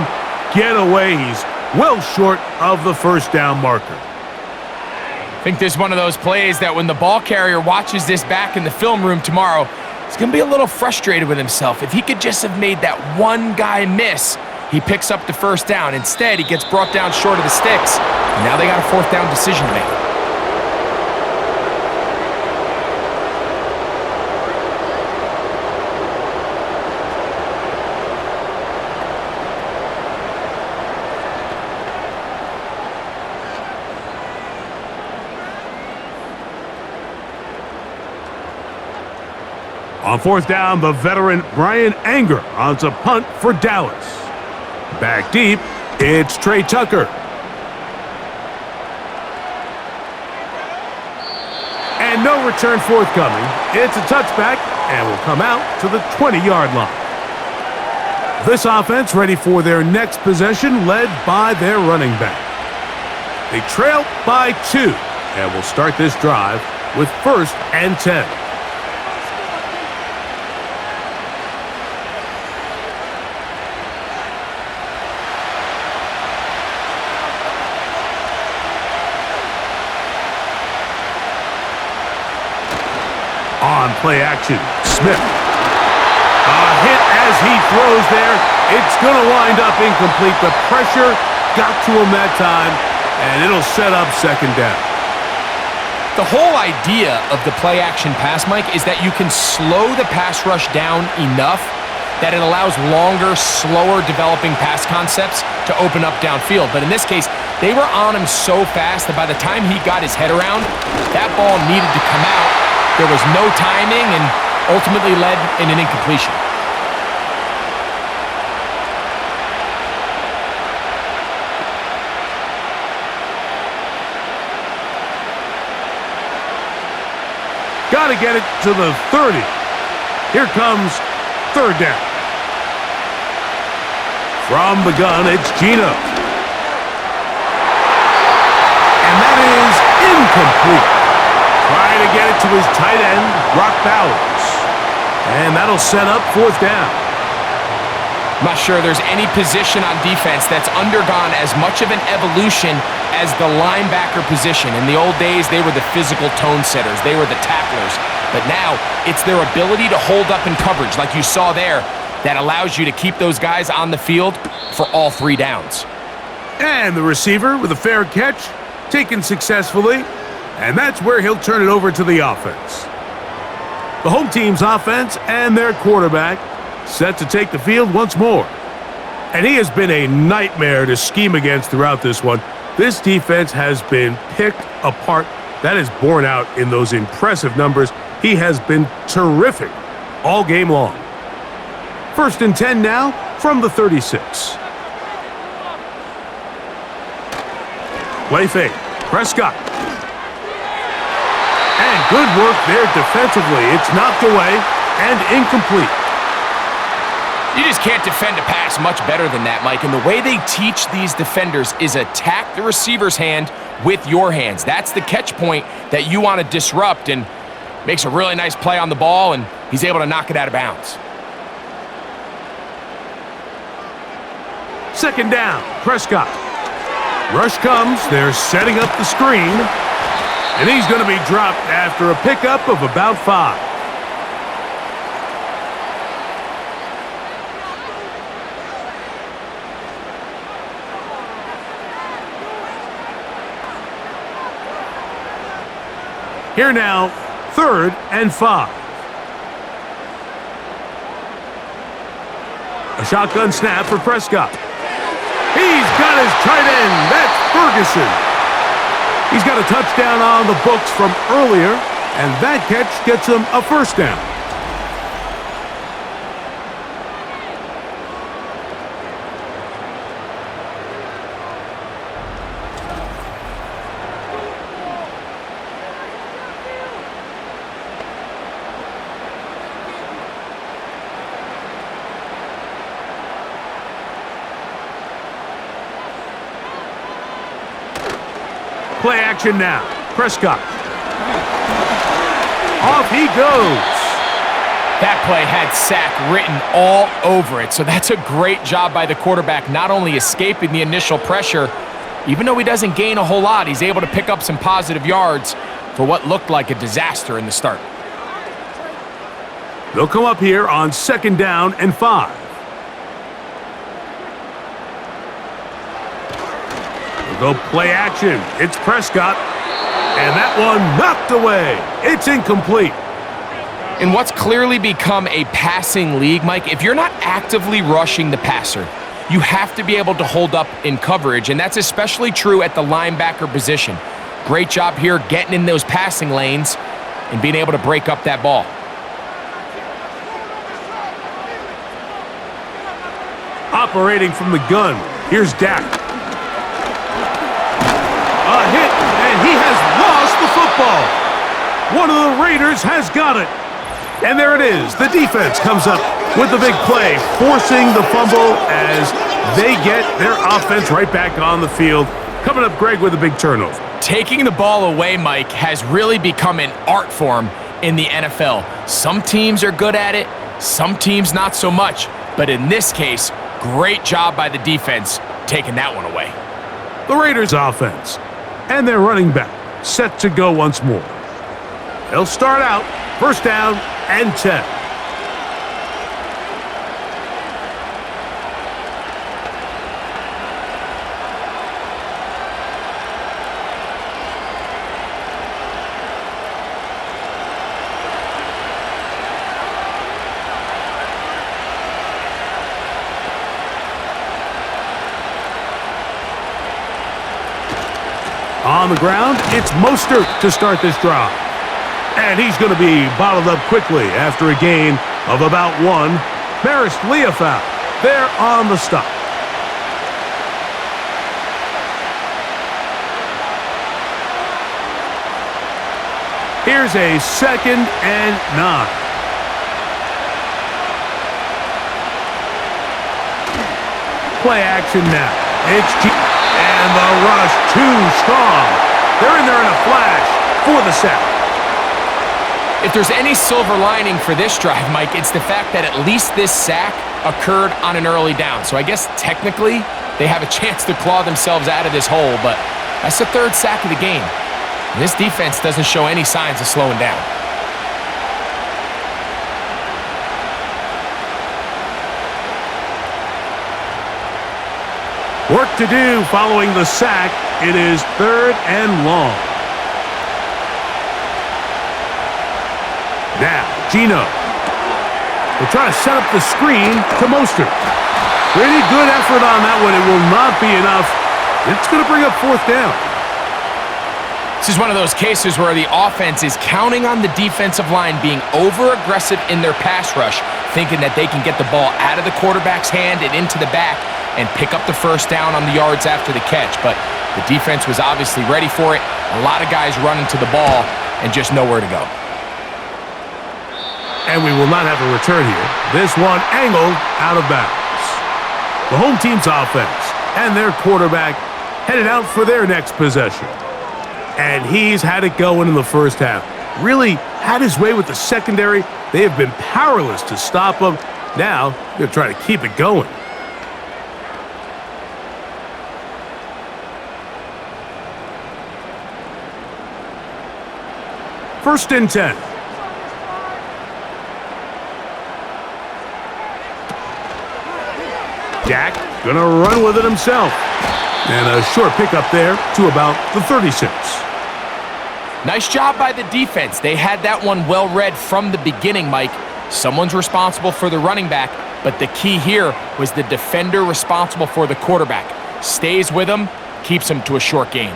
get away. He's well short of the 1st down marker. I think this is one of those plays that when the ball carrier watches this back in the film room tomorrow, he's going to be a little frustrated with himself. If he could just have made that one guy miss, he picks up the 1st down. Instead, he gets brought down short of the sticks. And now they got a 4th down decision to make. On fourth down, the veteran Brian Anger on a punt for Dallas. Back deep, it's Trey Tucker. And no return forthcoming. It's a touchback and will come out to the 20-yard line. This offense ready for their next possession, led by their running back. They trail by 2 and will start this drive with 1st and 10. On play action, Smith. A hit as he throws there. It's going to wind up incomplete. The pressure got to him that time, and it'll set up 2nd down. The whole idea of the play action pass, Mike, is that you can slow the pass rush down enough that it allows longer, slower developing pass concepts to open up downfield. But in this case, they were on him so fast that by the time he got his head around, that ball needed to come out. There was no timing and ultimately led in an incompletion. Got to get it to the 30. Here comes 3rd down. From the gun, it's Gino. And that is incomplete. Trying to get it to his tight end, Brock Bowers. And that'll set up 4th down. I'm not sure there's any position on defense that's undergone as much of an evolution as the linebacker position. In the old days, they were the physical tone setters. They were the tacklers. But now, it's their ability to hold up in coverage, like you saw there, that allows you to keep those guys on the field for all 3 downs. And the receiver with a fair catch, taken successfully. And that's where he'll turn it over to the offense. The home team's offense and their quarterback set to take the field once more. And he has been a nightmare to scheme against throughout this one. This defense has been picked apart. That is borne out in those impressive numbers. He has been terrific all game long. 1st and 10 now from the 36. Play fake. Prescott. And good work there defensively. It's knocked away and incomplete. You just can't defend a pass much better than that, Mike. And the way they teach these defenders is attack the receiver's hand with your hands. That's the catch point that you want to disrupt, and makes a really nice play on the ball, and he's able to knock it out of bounds. 2nd down, Prescott. Rush comes. They're setting up the screen. And he's going to be dropped after a pickup of about 5. Here now, 3rd and 5. A shotgun snap for Prescott. He's got his tight end. That's Ferguson. He's got a touchdown on the books from earlier, and that catch gets him a 1st down. Play action now. Prescott. Off he goes. That play had sack written all over it, so that's a great job by the quarterback, not only escaping the initial pressure, even though he doesn't gain a whole lot, he's able to pick up some positive yards for what looked like a disaster in the start. They'll come up here on 2nd down and 5. They'll go play action. It's Prescott. And that one knocked away. It's incomplete. In what's clearly become a passing league, Mike, if you're not actively rushing the passer, you have to be able to hold up in coverage, and that's especially true at the linebacker position. Great job here getting in those passing lanes and being able to break up that ball. Operating from the gun, here's Dak. A hit, and he has lost the football. One of the Raiders has got it. And there it is. The defense comes up with the big play, forcing the fumble as they get their offense right back on the field. Coming up, Greg, with a big turnover. Taking the ball away, Mike, has really become an art form in the NFL. Some teams are good at it, some teams not so much. But in this case, great job by the defense taking that one away. The Raiders offense and their running back set to go once more. They'll start out first down and 10. On the ground, it's Mostert to start this drive. And he's going to be bottled up quickly after a gain of about 1. Maris Leofau there on the stop. Here's a 2nd and 9. Play action now. It's and the rush too strong. They're in there in a flash for the sack. If there's any silver lining for this drive, Mike, it's the fact that at least this sack occurred on an early down. So I guess technically they have a chance to claw themselves out of this hole, but that's the 3rd sack of the game. And this defense doesn't show any signs of slowing down. Work to do following the sack. It is 3rd and long. Now, Gino. They'll try to set up the screen to Mostert. Pretty good effort on that one. It will not be enough. It's going to bring up 4th down. This is one of those cases where the offense is counting on the defensive line being over-aggressive in their pass rush, thinking that they can get the ball out of the quarterback's hand and into the back and pick up the first down on the yards after the catch. But the defense was obviously ready for it. A lot of guys running to the ball and just nowhere to go. And we will not have a return here. This one angled out of bounds. The home team's offense and their quarterback headed out for their next possession. And he's had it going in the first half. Really had his way with the secondary. They have been powerless to stop him. Now, they're going to try to keep it going. First and 10. Dak gonna run with it himself. And a short pickup there to about the 36. Nice job by the defense. They had that one well read from the beginning, Mike. Someone's responsible for the running back, but the key here was the defender responsible for the quarterback. Stays with him, keeps him to a short gain.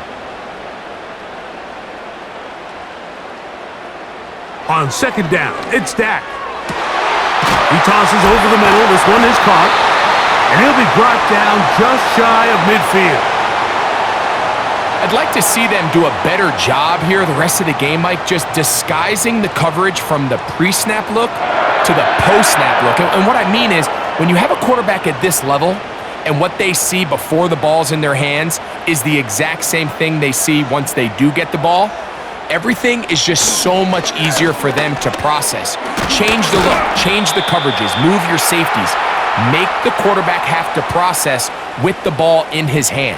On 2nd down, it's Dak. He tosses over the middle. This one is caught. And he'll be brought down just shy of midfield. I'd like to see them do a better job here the rest of the game, Mike, just disguising the coverage from the pre-snap look to the post-snap look. And what I mean is, when you have a quarterback at this level and what they see before the ball's in their hands is the exact same thing they see once they do get the ball, everything is just so much easier for them to process. Change the look, change the coverages, move your safeties. Make the quarterback have to process with the ball in his hand.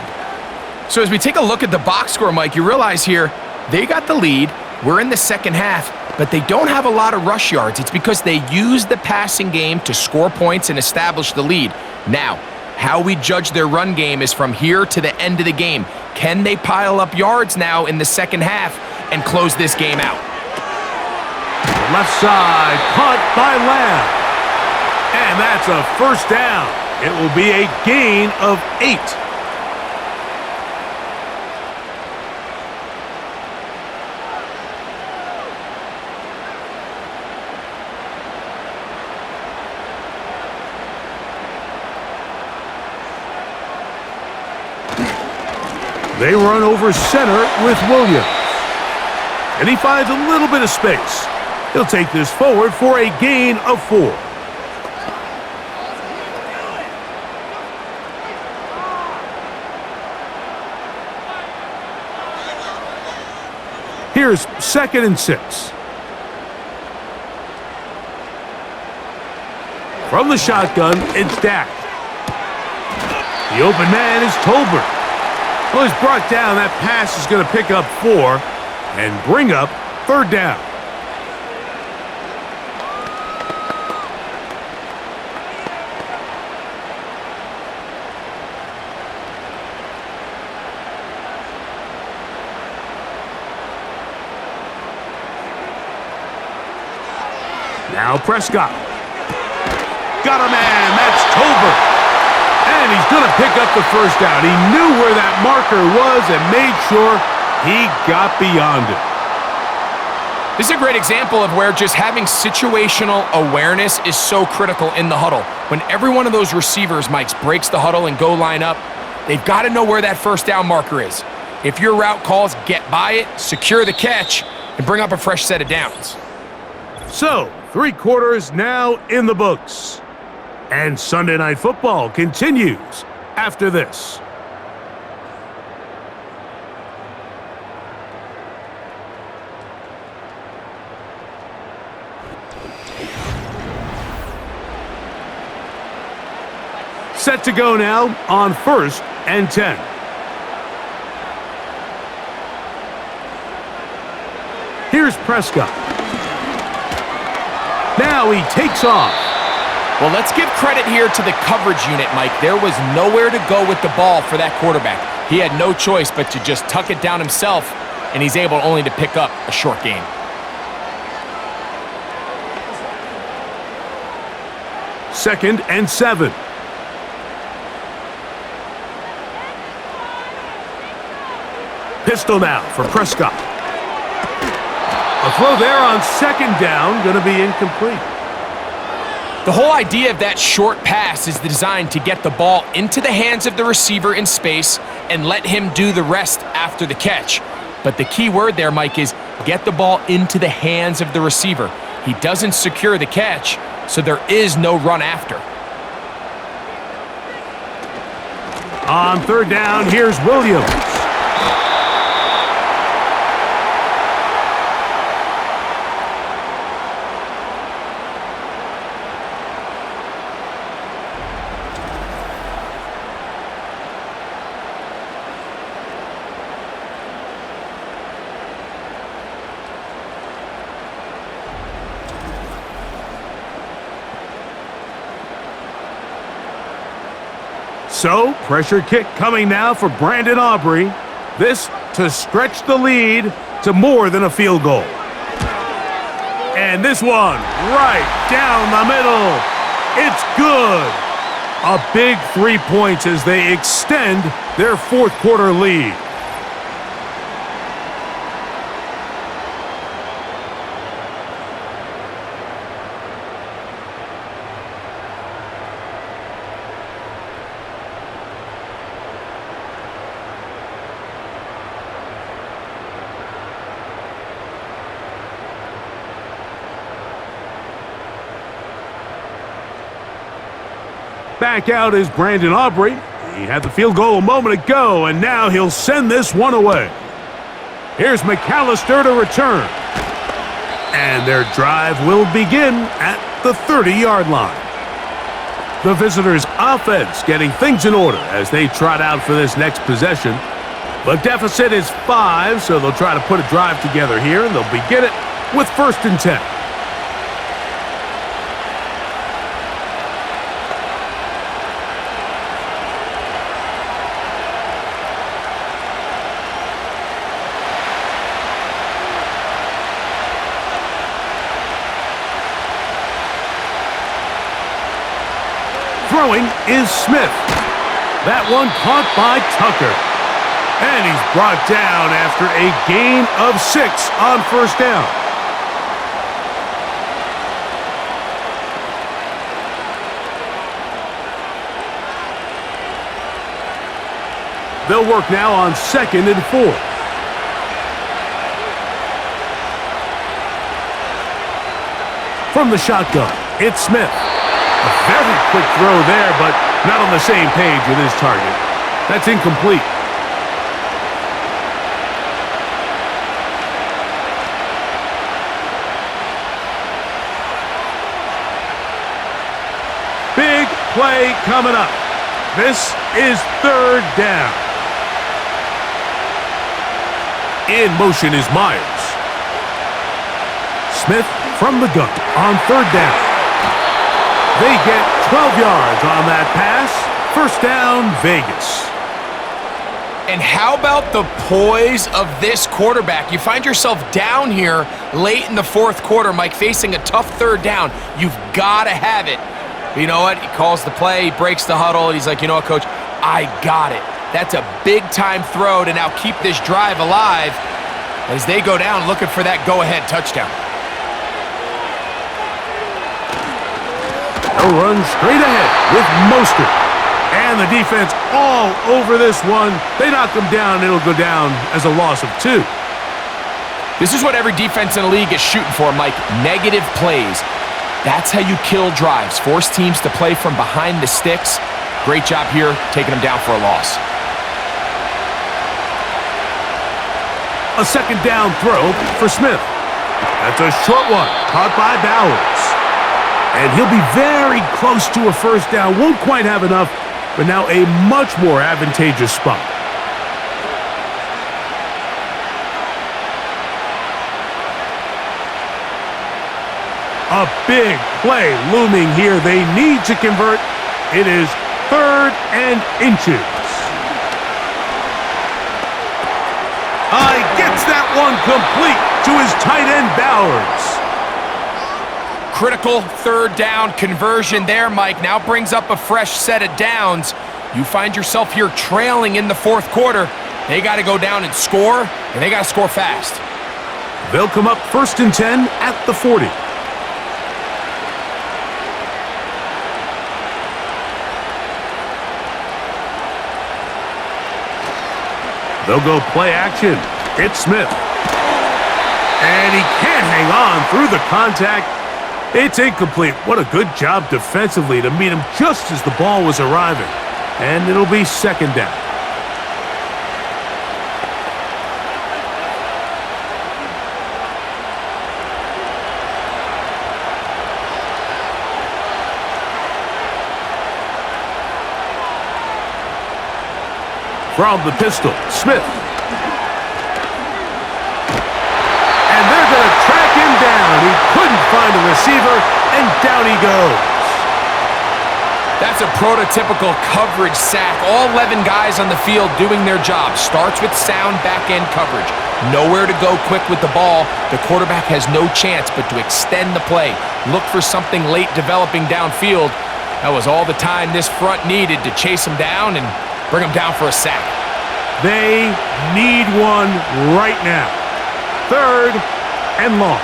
So as we take a look at the box score, Mike, you realize here they got the lead. We're in the second half, but they don't have a lot of rush yards. It's because they use the passing game to score points and establish the lead. Now, how we judge their run game is from here to the end of the game. Can they pile up yards now in the second half and close this game out? Left side, caught by Lamb. And that's a first down. It will be a gain of 8. They run over center with Williams. And he finds a little bit of space. He'll take this forward for a gain of 4. Here's 2nd and 6. From the shotgun, it's Dak. The open man is Tolbert. Well, he's brought down. That pass is going to pick up 4 and bring up 3rd down. Now Prescott. Got a man. That's Tolbert. And he's going to pick up the 1st down. He knew where that marker was and made sure he got beyond it. This is a great example of where just having situational awareness is so critical in the huddle. When every one of those receivers, Mike, breaks the huddle and go line up, they've got to know where that 1st down marker is. If your route calls, get by it, secure the catch, and bring up a fresh set of downs. So, 3 quarters now in the books. And Sunday Night Football continues after this. Set to go now on 1st and 10. Here's Prescott. Now he takes off. Well, let's give credit here to the coverage unit, Mike. There was nowhere to go with the ball for that quarterback. He had no choice but to just tuck it down himself, and he's able only to pick up a short gain. Second and 7. Pistol now for Prescott. A throw there on 2nd down, going to be incomplete. The whole idea of that short pass is designed to get the ball into the hands of the receiver in space and let him do the rest after the catch. But the key word there, Mike, is get the ball into the hands of the receiver. He doesn't secure the catch, so there is no run after. On 3rd down, here's Williams. So, pressure kick coming now for Brandon Aubrey. This to stretch the lead to more than a field goal. And this one right down the middle. It's good. A big 3 points as they extend their 4th quarter lead. Back out is Brandon Aubrey. He had the field goal a moment ago, and now he'll send this one away. Here's McAllister to return. And their drive will begin at the 30-yard line. The visitors' offense getting things in order as they trot out for this next possession. The deficit is 5, so they'll try to put a drive together here, and they'll begin it with 1st and 10. Throwing is Smith. That one caught by Tucker. And he's brought down after a gain of 6 on 1st down. They'll work now on 2nd and 4. From the shotgun, it's Smith. A very quick throw there, but not on the same page with his target. That's incomplete. Big play coming up. This is 3rd down. In motion is Myers. Smith from the gun on 3rd down. They get 12 yards on that pass. 1st down, Vegas. And how about the poise of this quarterback? You find yourself down here late in the 4th quarter, Mike, facing a tough 3rd down. You've got to have it. You know what? He calls the play, he breaks the huddle, and he's like, you know what, Coach? I got it. That's a big-time throw to now keep this drive alive as they go down looking for that go-ahead touchdown. They'll run straight ahead with Mostert. And the defense all over this one. They knock him down. It'll go down as a loss of 2. This is what every defense in the league is shooting for, Mike. Negative plays. That's how you kill drives. Force teams to play from behind the sticks. Great job here, taking them down for a loss. A 2nd down throw for Smith. That's a short one, caught by Bowers. And he'll be very close to a 1st down. Won't quite have enough, but now a much more advantageous spot. A big play looming here. They need to convert. It is 3rd and inches. Gets that one complete to his tight end, Bowers. Critical 3rd down conversion there, Mike. Now brings up a fresh set of downs. You find yourself here trailing in the 4th quarter. They got to go down and score, and they got to score fast. They'll come up 1st and 10 at the 40. They'll go play action. It's Smith. And he can't hang on through the contact. It's incomplete. What a good job defensively to meet him just as the ball was arriving. And it'll be 2nd down. From the pistol, Smith. And they're going to track him down. He couldn't find a receiver, and down he goes. That's a prototypical coverage sack. All 11 guys on the field doing their job. Starts with sound back-end coverage. Nowhere to go quick with the ball. The quarterback has no chance but to extend the play. Look for something late developing downfield. That was all the time this front needed to chase him down and bring him down for a sack. They need one right now. 3rd and long.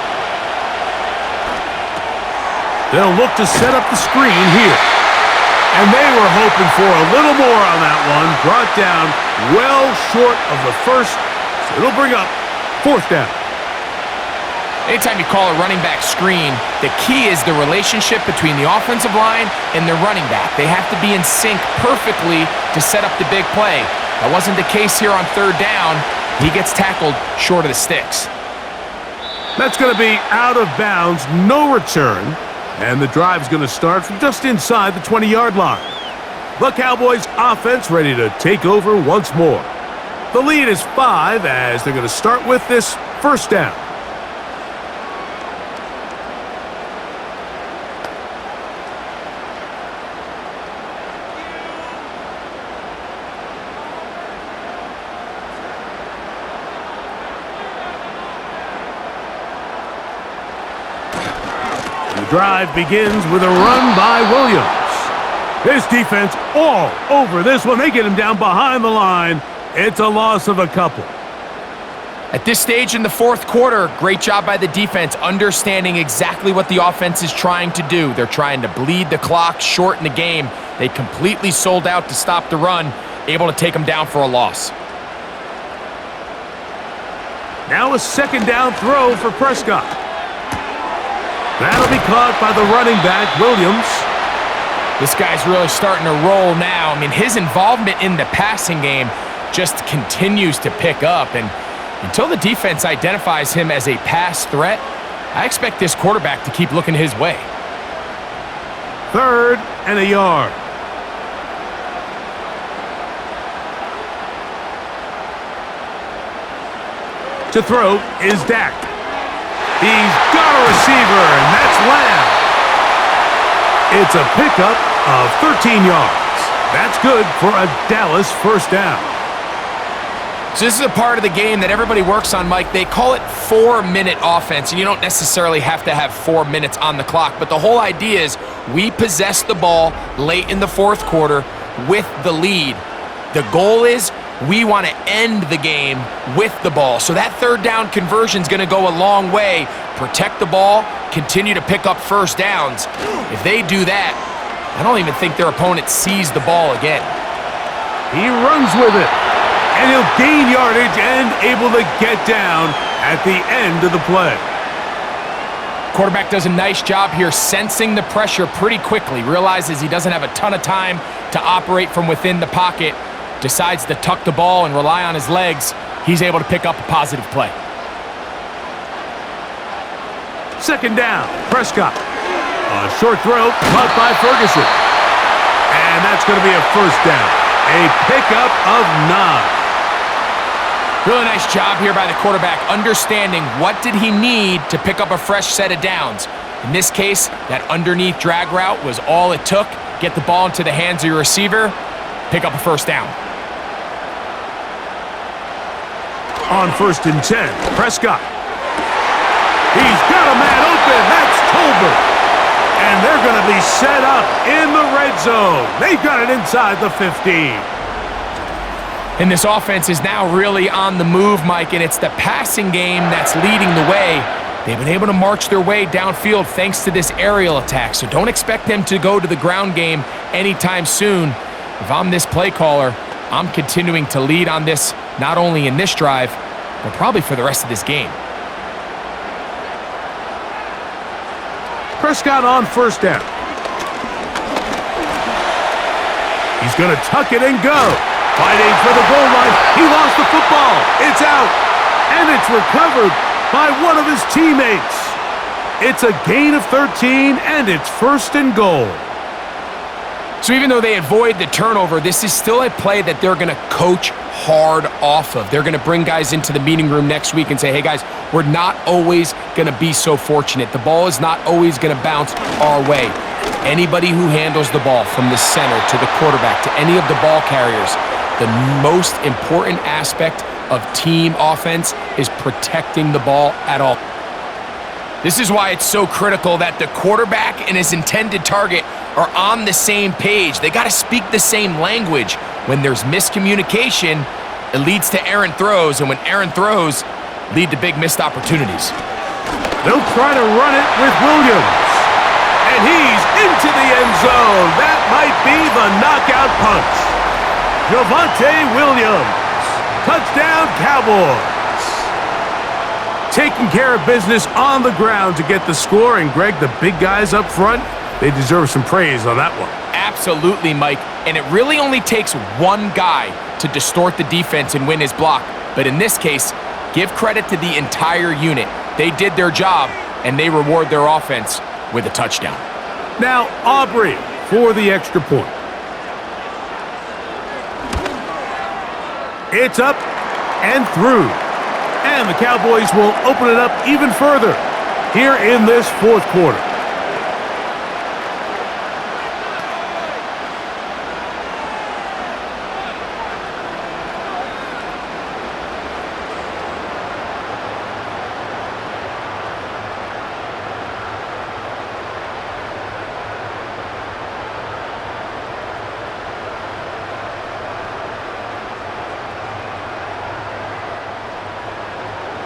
They'll look to set up the screen here. And they were hoping for a little more on that one. Brought down well short of the 1st. So it'll bring up 4th down. Anytime you call a running back screen, the key is the relationship between the offensive line and their running back. They have to be in sync perfectly to set up the big play. That wasn't the case here on 3rd down. He gets tackled short of the sticks. That's going to be out of bounds, no return. And the drive's going to start from just inside the 20-yard line. The Cowboys offense ready to take over once more. The lead is 5 as they're going to start with this 1st down. Drive begins with a run by Williams. This defense all over this one. They get him down behind the line. It's a loss of a couple. At this stage in the 4th quarter, great job by the defense, understanding exactly what the offense is trying to do. They're trying to bleed the clock, shorten the game. They completely sold out to stop the run. able to take him down for a loss. Now a second down throw for Prescott. That'll be caught by the running back, Williams. This guy's really starting to roll now. I mean, his involvement in the passing game just continues to pick up, and until the defense identifies him as a pass threat, I expect this quarterback to keep looking his way. 3rd and a yard. To throw is Dak. He's got a receiver, and that's Lamb. It's a pickup of 13 yards. That's good for a Dallas first down. So this is a part of the game that everybody works on, Mike. They call it 4-minute offense, and you don't necessarily have to have 4 minutes on the clock, but the whole idea is we possess the ball late in the fourth quarter with the lead. The goal is we want to end the game with the ball. So that 3rd down conversion is going to go a long way. Protect the ball, continue to pick up first downs. If they do that, I don't even think their opponent sees the ball again. He runs with it, and he'll gain yardage and able to get down at the end of the play. Quarterback does a nice job here sensing the pressure pretty quickly, realizes he doesn't have a ton of time to operate from within the pocket, decides to tuck the ball and rely on his legs. He's able to pick up a positive play. Second down, Prescott. A short throw caught by Ferguson. And that's going to be a first down. A pickup of 9. Really nice job here by the quarterback, understanding what did he need to pick up a fresh set of downs. In this case, that underneath drag route was all it took. Get the ball into the hands of your receiver, pick up a first down. On 1st and 10, Prescott. He's got a man open. That's Tolbert. And they're going to be set up in the red zone. They've got it inside the 15. And this offense is now really on the move, Mike, and it's the passing game that's leading the way. They've been able to march their way downfield thanks to this aerial attack, so don't expect them to go to the ground game anytime soon. If I'm this play caller, I'm continuing to lead on this, not only in this drive, but probably for the rest of this game. Prescott on 1st down. He's going to tuck it and go. Fighting for the goal line. He lost the football. It's out. And it's recovered by one of his teammates. It's a gain of 13, and it's 1st and goal. So even though they avoid the turnover, this is still a play that they're going to coach hard off of. They're going to bring guys into the meeting room next week and say, hey guys, we're not always going to be so fortunate. The ball is not always going to bounce our way. Anybody who handles the ball from the center to the quarterback to any of the ball carriers, the most important aspect of team offense is protecting the ball at all. This is why it's so critical that the quarterback and his intended target are on the same page. They got to speak the same language. When there's miscommunication, it leads to errant throws, and when errant throws lead to big missed opportunities. They'll try to run it with Williams. And he's into the end zone. That might be the knockout punch. Javonte Williams. Touchdown, Cowboys. Taking care of business on the ground to get the score. And Greg, the big guys up front, they deserve some praise on that one. Absolutely, Mike. And it really only takes one guy to distort the defense and win his block. But in this case, give credit to the entire unit. They did their job, and they reward their offense with a touchdown. Now, Aubrey for the extra point. It's up and through. And the Cowboys will open it up even further here in this fourth quarter.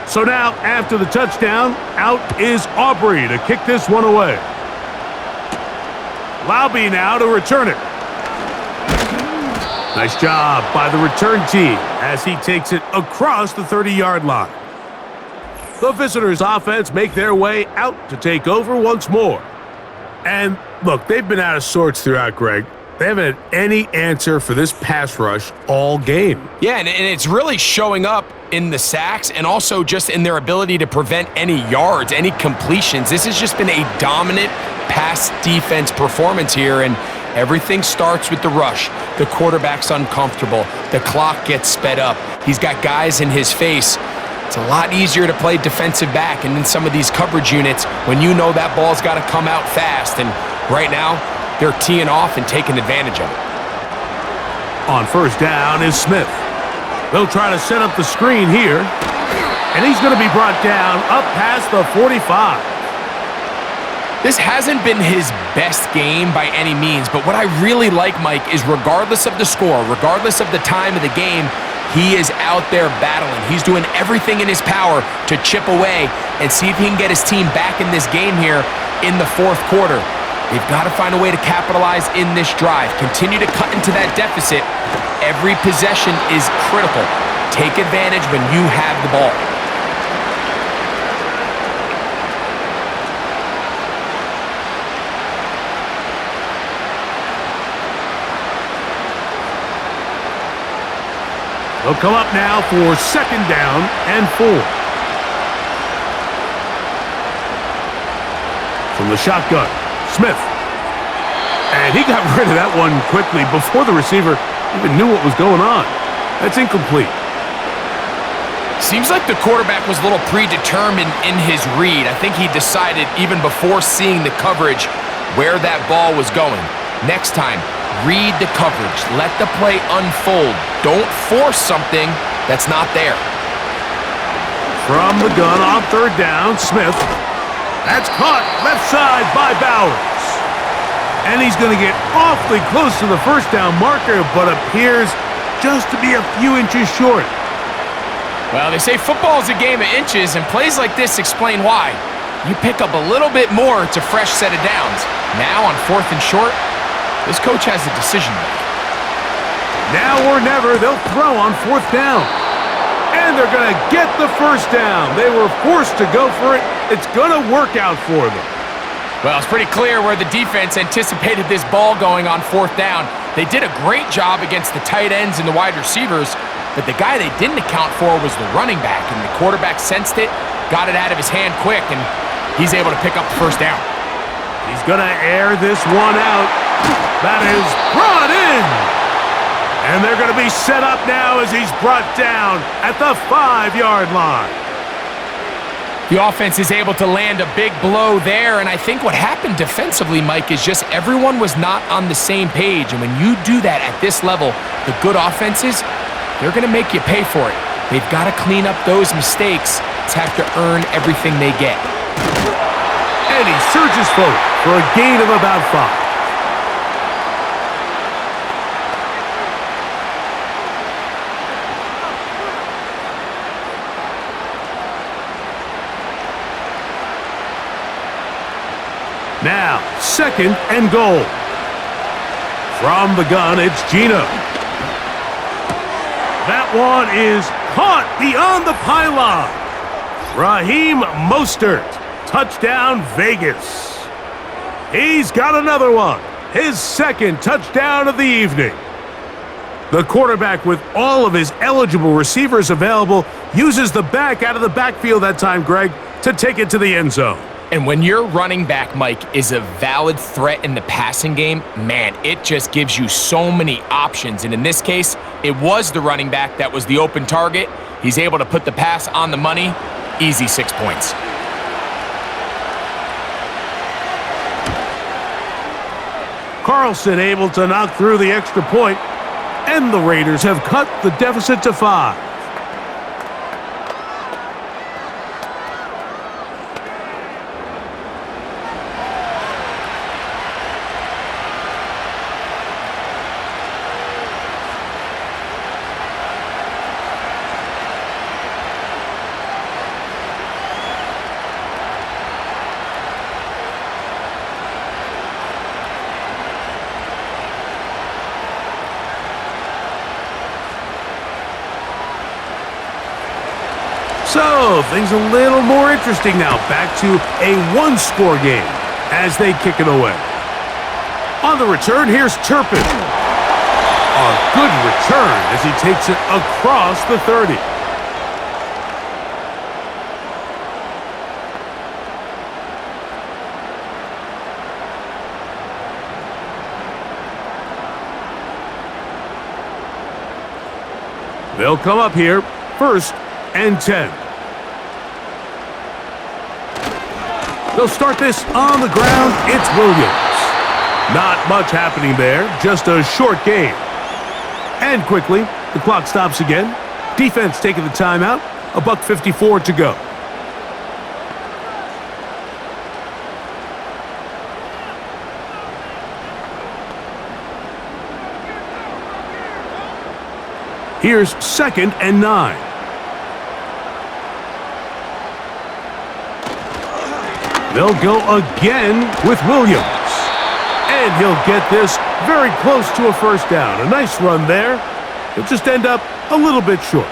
So now, after the touchdown, out is Aubrey to kick this one away. Laube now to return it. Nice job by the return team as he takes it across the 30-yard line. The visitors' offense make their way out to take over once more. And look, they've been out of sorts throughout, Greg. They haven't had any answer for this pass rush all game. Yeah, and it's really showing up in the sacks and also just in their ability to prevent any yards, any completions. This has just been a dominant pass defense performance here, and everything starts with the rush. The quarterback's uncomfortable. The clock gets sped up. He's got guys in his face. It's a lot easier to play defensive back and in some of these coverage units when you know that ball's got to come out fast. And right now, they're teeing off and taking advantage of it. On first down is Smith. They'll try to set up the screen here. And he's going to be brought down up past the 45. This hasn't been his best game by any means, but what I really like, Mike, is regardless of the score, regardless of the time of the game, he is out there battling. He's doing everything in his power to chip away and see if he can get his team back in this game here in the fourth quarter. They've got to find a way to capitalize in this drive. Continue to cut into that deficit. Every possession is critical. Take advantage when you have the ball. They'll come up now for second down and 4. From the shotgun, Smith. And he got rid of that one quickly before the receiver even knew what was going on. That's incomplete. Seems like the quarterback was a little predetermined in his read. I think he decided even before seeing the coverage where that ball was going. Next time, read the coverage. Let the play unfold. Don't force something that's not there. From the gun on third down, Smith. That's caught left side by Bowers. And he's going to get awfully close to the first down marker, but appears just to be a few inches short. Well, they say football is a game of inches, and plays like this explain why. You pick up a little bit more, it's a fresh set of downs. Now on fourth and short, this coach has a decision to make. Now or never, they'll throw on fourth down. And they're going to get the first down. They were forced to go for it. It's going to work out for them. Well, it's pretty clear where the defense anticipated this ball going on fourth down. They did a great job against the tight ends and the wide receivers, but the guy they didn't account for was the running back, and the quarterback sensed it, got it out of his hand quick, and he's able to pick up the first down. He's going to air this one out. That is brought in. And they're going to be set up now as he's brought down at the 5-yard line. The offense is able to land a big blow there, and I think what happened defensively, Mike, is just everyone was not on the same page. And when you do that at this level, the good offenses, they're going to make you pay for it. They've got to clean up those mistakes. It's have to earn everything they get. And he surges forward for a gain of about 5. Now, second and goal. From the gun, it's Gino. That one is caught beyond the pylon. Raheem Mostert, touchdown Vegas. He's got another one, his second touchdown of the evening. The quarterback, with all of his eligible receivers available, uses the back out of the backfield that time, Greg, to take it to the end zone. And when your running back, Mike, is a valid threat in the passing game, man, it just gives you so many options. And in this case, it was the running back that was the open target. He's able to put the pass on the money. Easy 6 points. Carlson able to knock through the extra point, and the Raiders have cut the deficit to 5. So, things a little more interesting now. Back to a one-score game as they kick it away. On the return, here's Turpin. A good return as he takes it across the 30. They'll come up here, 1st and 10. They'll start this on the ground. It's Williams. Not much happening there, just a short game. And quickly, the clock stops again. Defense taking the timeout, $1:54 to go. Here's 2nd and 9. They'll go again with Williams. And he'll get this very close to a first down. A nice run there. He'll just end up a little bit short.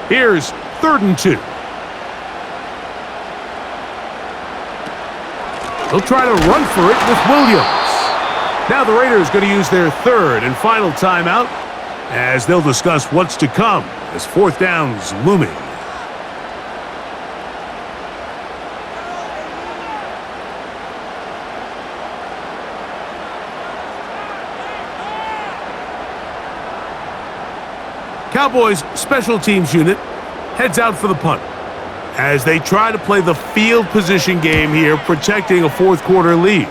Here's 3rd and 2. They'll try to run for it with Williams. Now the Raiders going to use their 3rd and final timeout as they'll discuss what's to come as 4th down's looming. Cowboys special teams unit heads out for the punt as they try to play the field position game here, protecting a 4th quarter lead.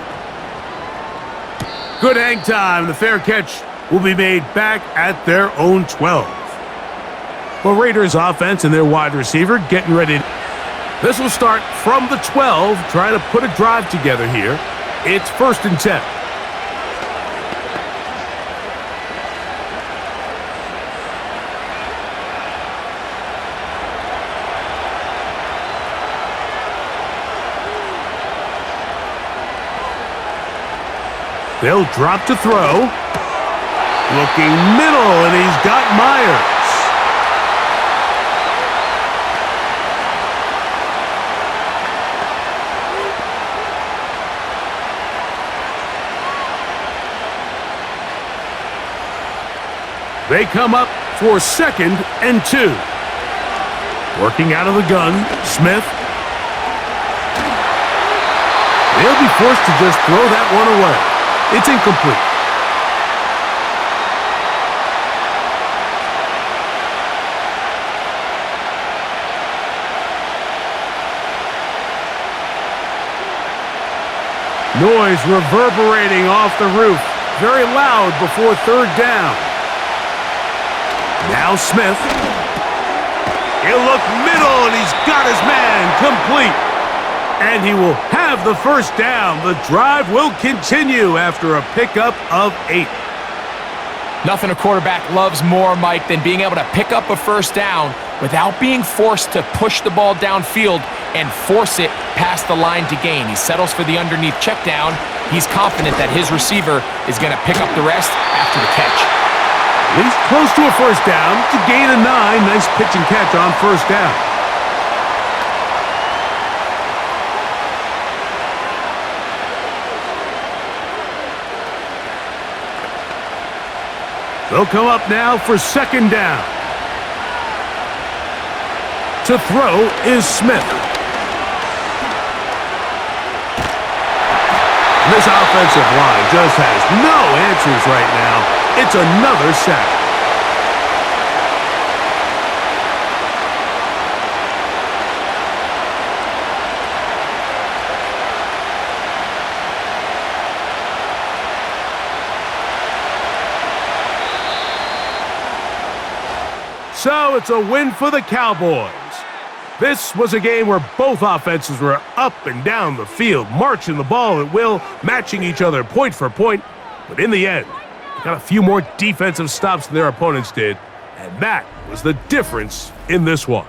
Good hang time. The fair catch will be made back at their own 12. The Raiders offense and their wide receiver getting ready. This will start from the 12, trying to put a drive together here. It's 1st and 10. They'll drop to throw. Looking middle, and he's got Myers. They come up for 2nd and 2. Working out of the gun, Smith. They'll be forced to just throw that one away. It's incomplete. Noise reverberating off the roof. Very loud before 3rd down. Now Smith. He'll look middle, and he's got his man complete. And he will have the 1st down. The drive will continue after a pickup of 8. Nothing a quarterback loves more, Mike, than being able to pick up a 1st down without being forced to push the ball downfield and force it past the line to gain. He settles for the underneath check down. He's confident that his receiver is going to pick up the rest after the catch. He's close to a 1st down. It's a gain of 9. Nice pitch and catch on 1st down. They'll come up now for 2nd down. To throw is Smith. This offensive line just has no answers right now. It's another sack. So it's a win for the Cowboys. This was a game where both offenses were up and down the field, marching the ball at will, matching each other point for point. But in the end, they got a few more defensive stops than their opponents did, and that was the difference in this one.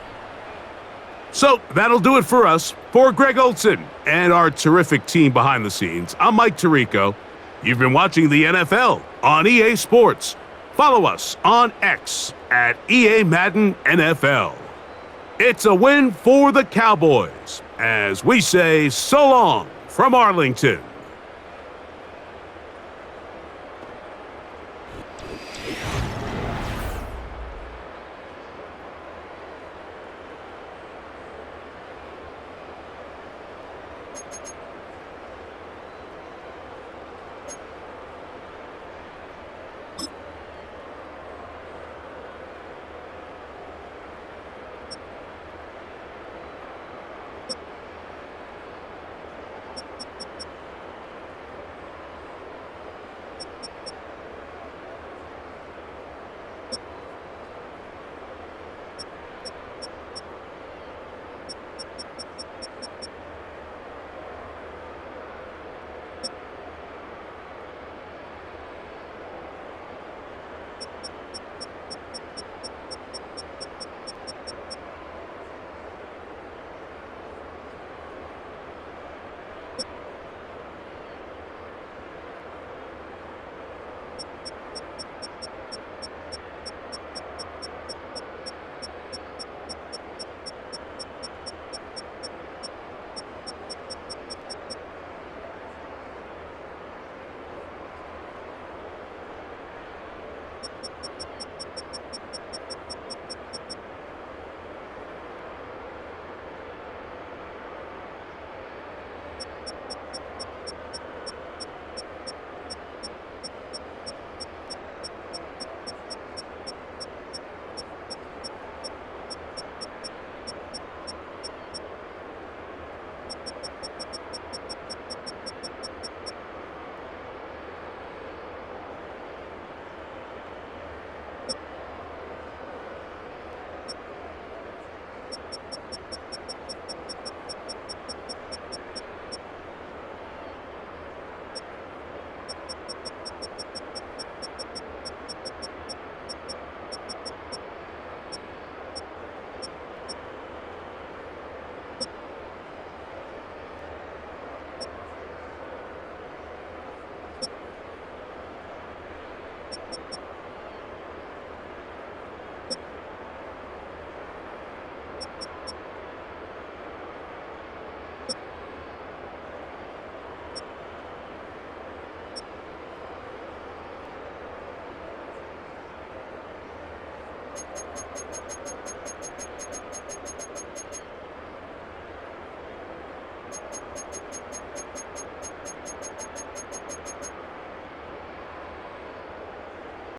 So that'll do it for us. For Greg Olson and our terrific team behind the scenes, I'm Mike Tirico. You've been watching the NFL on EA Sports. Follow us on X at EA Madden NFL. It's a win for the Cowboys as we say so long from Arlington.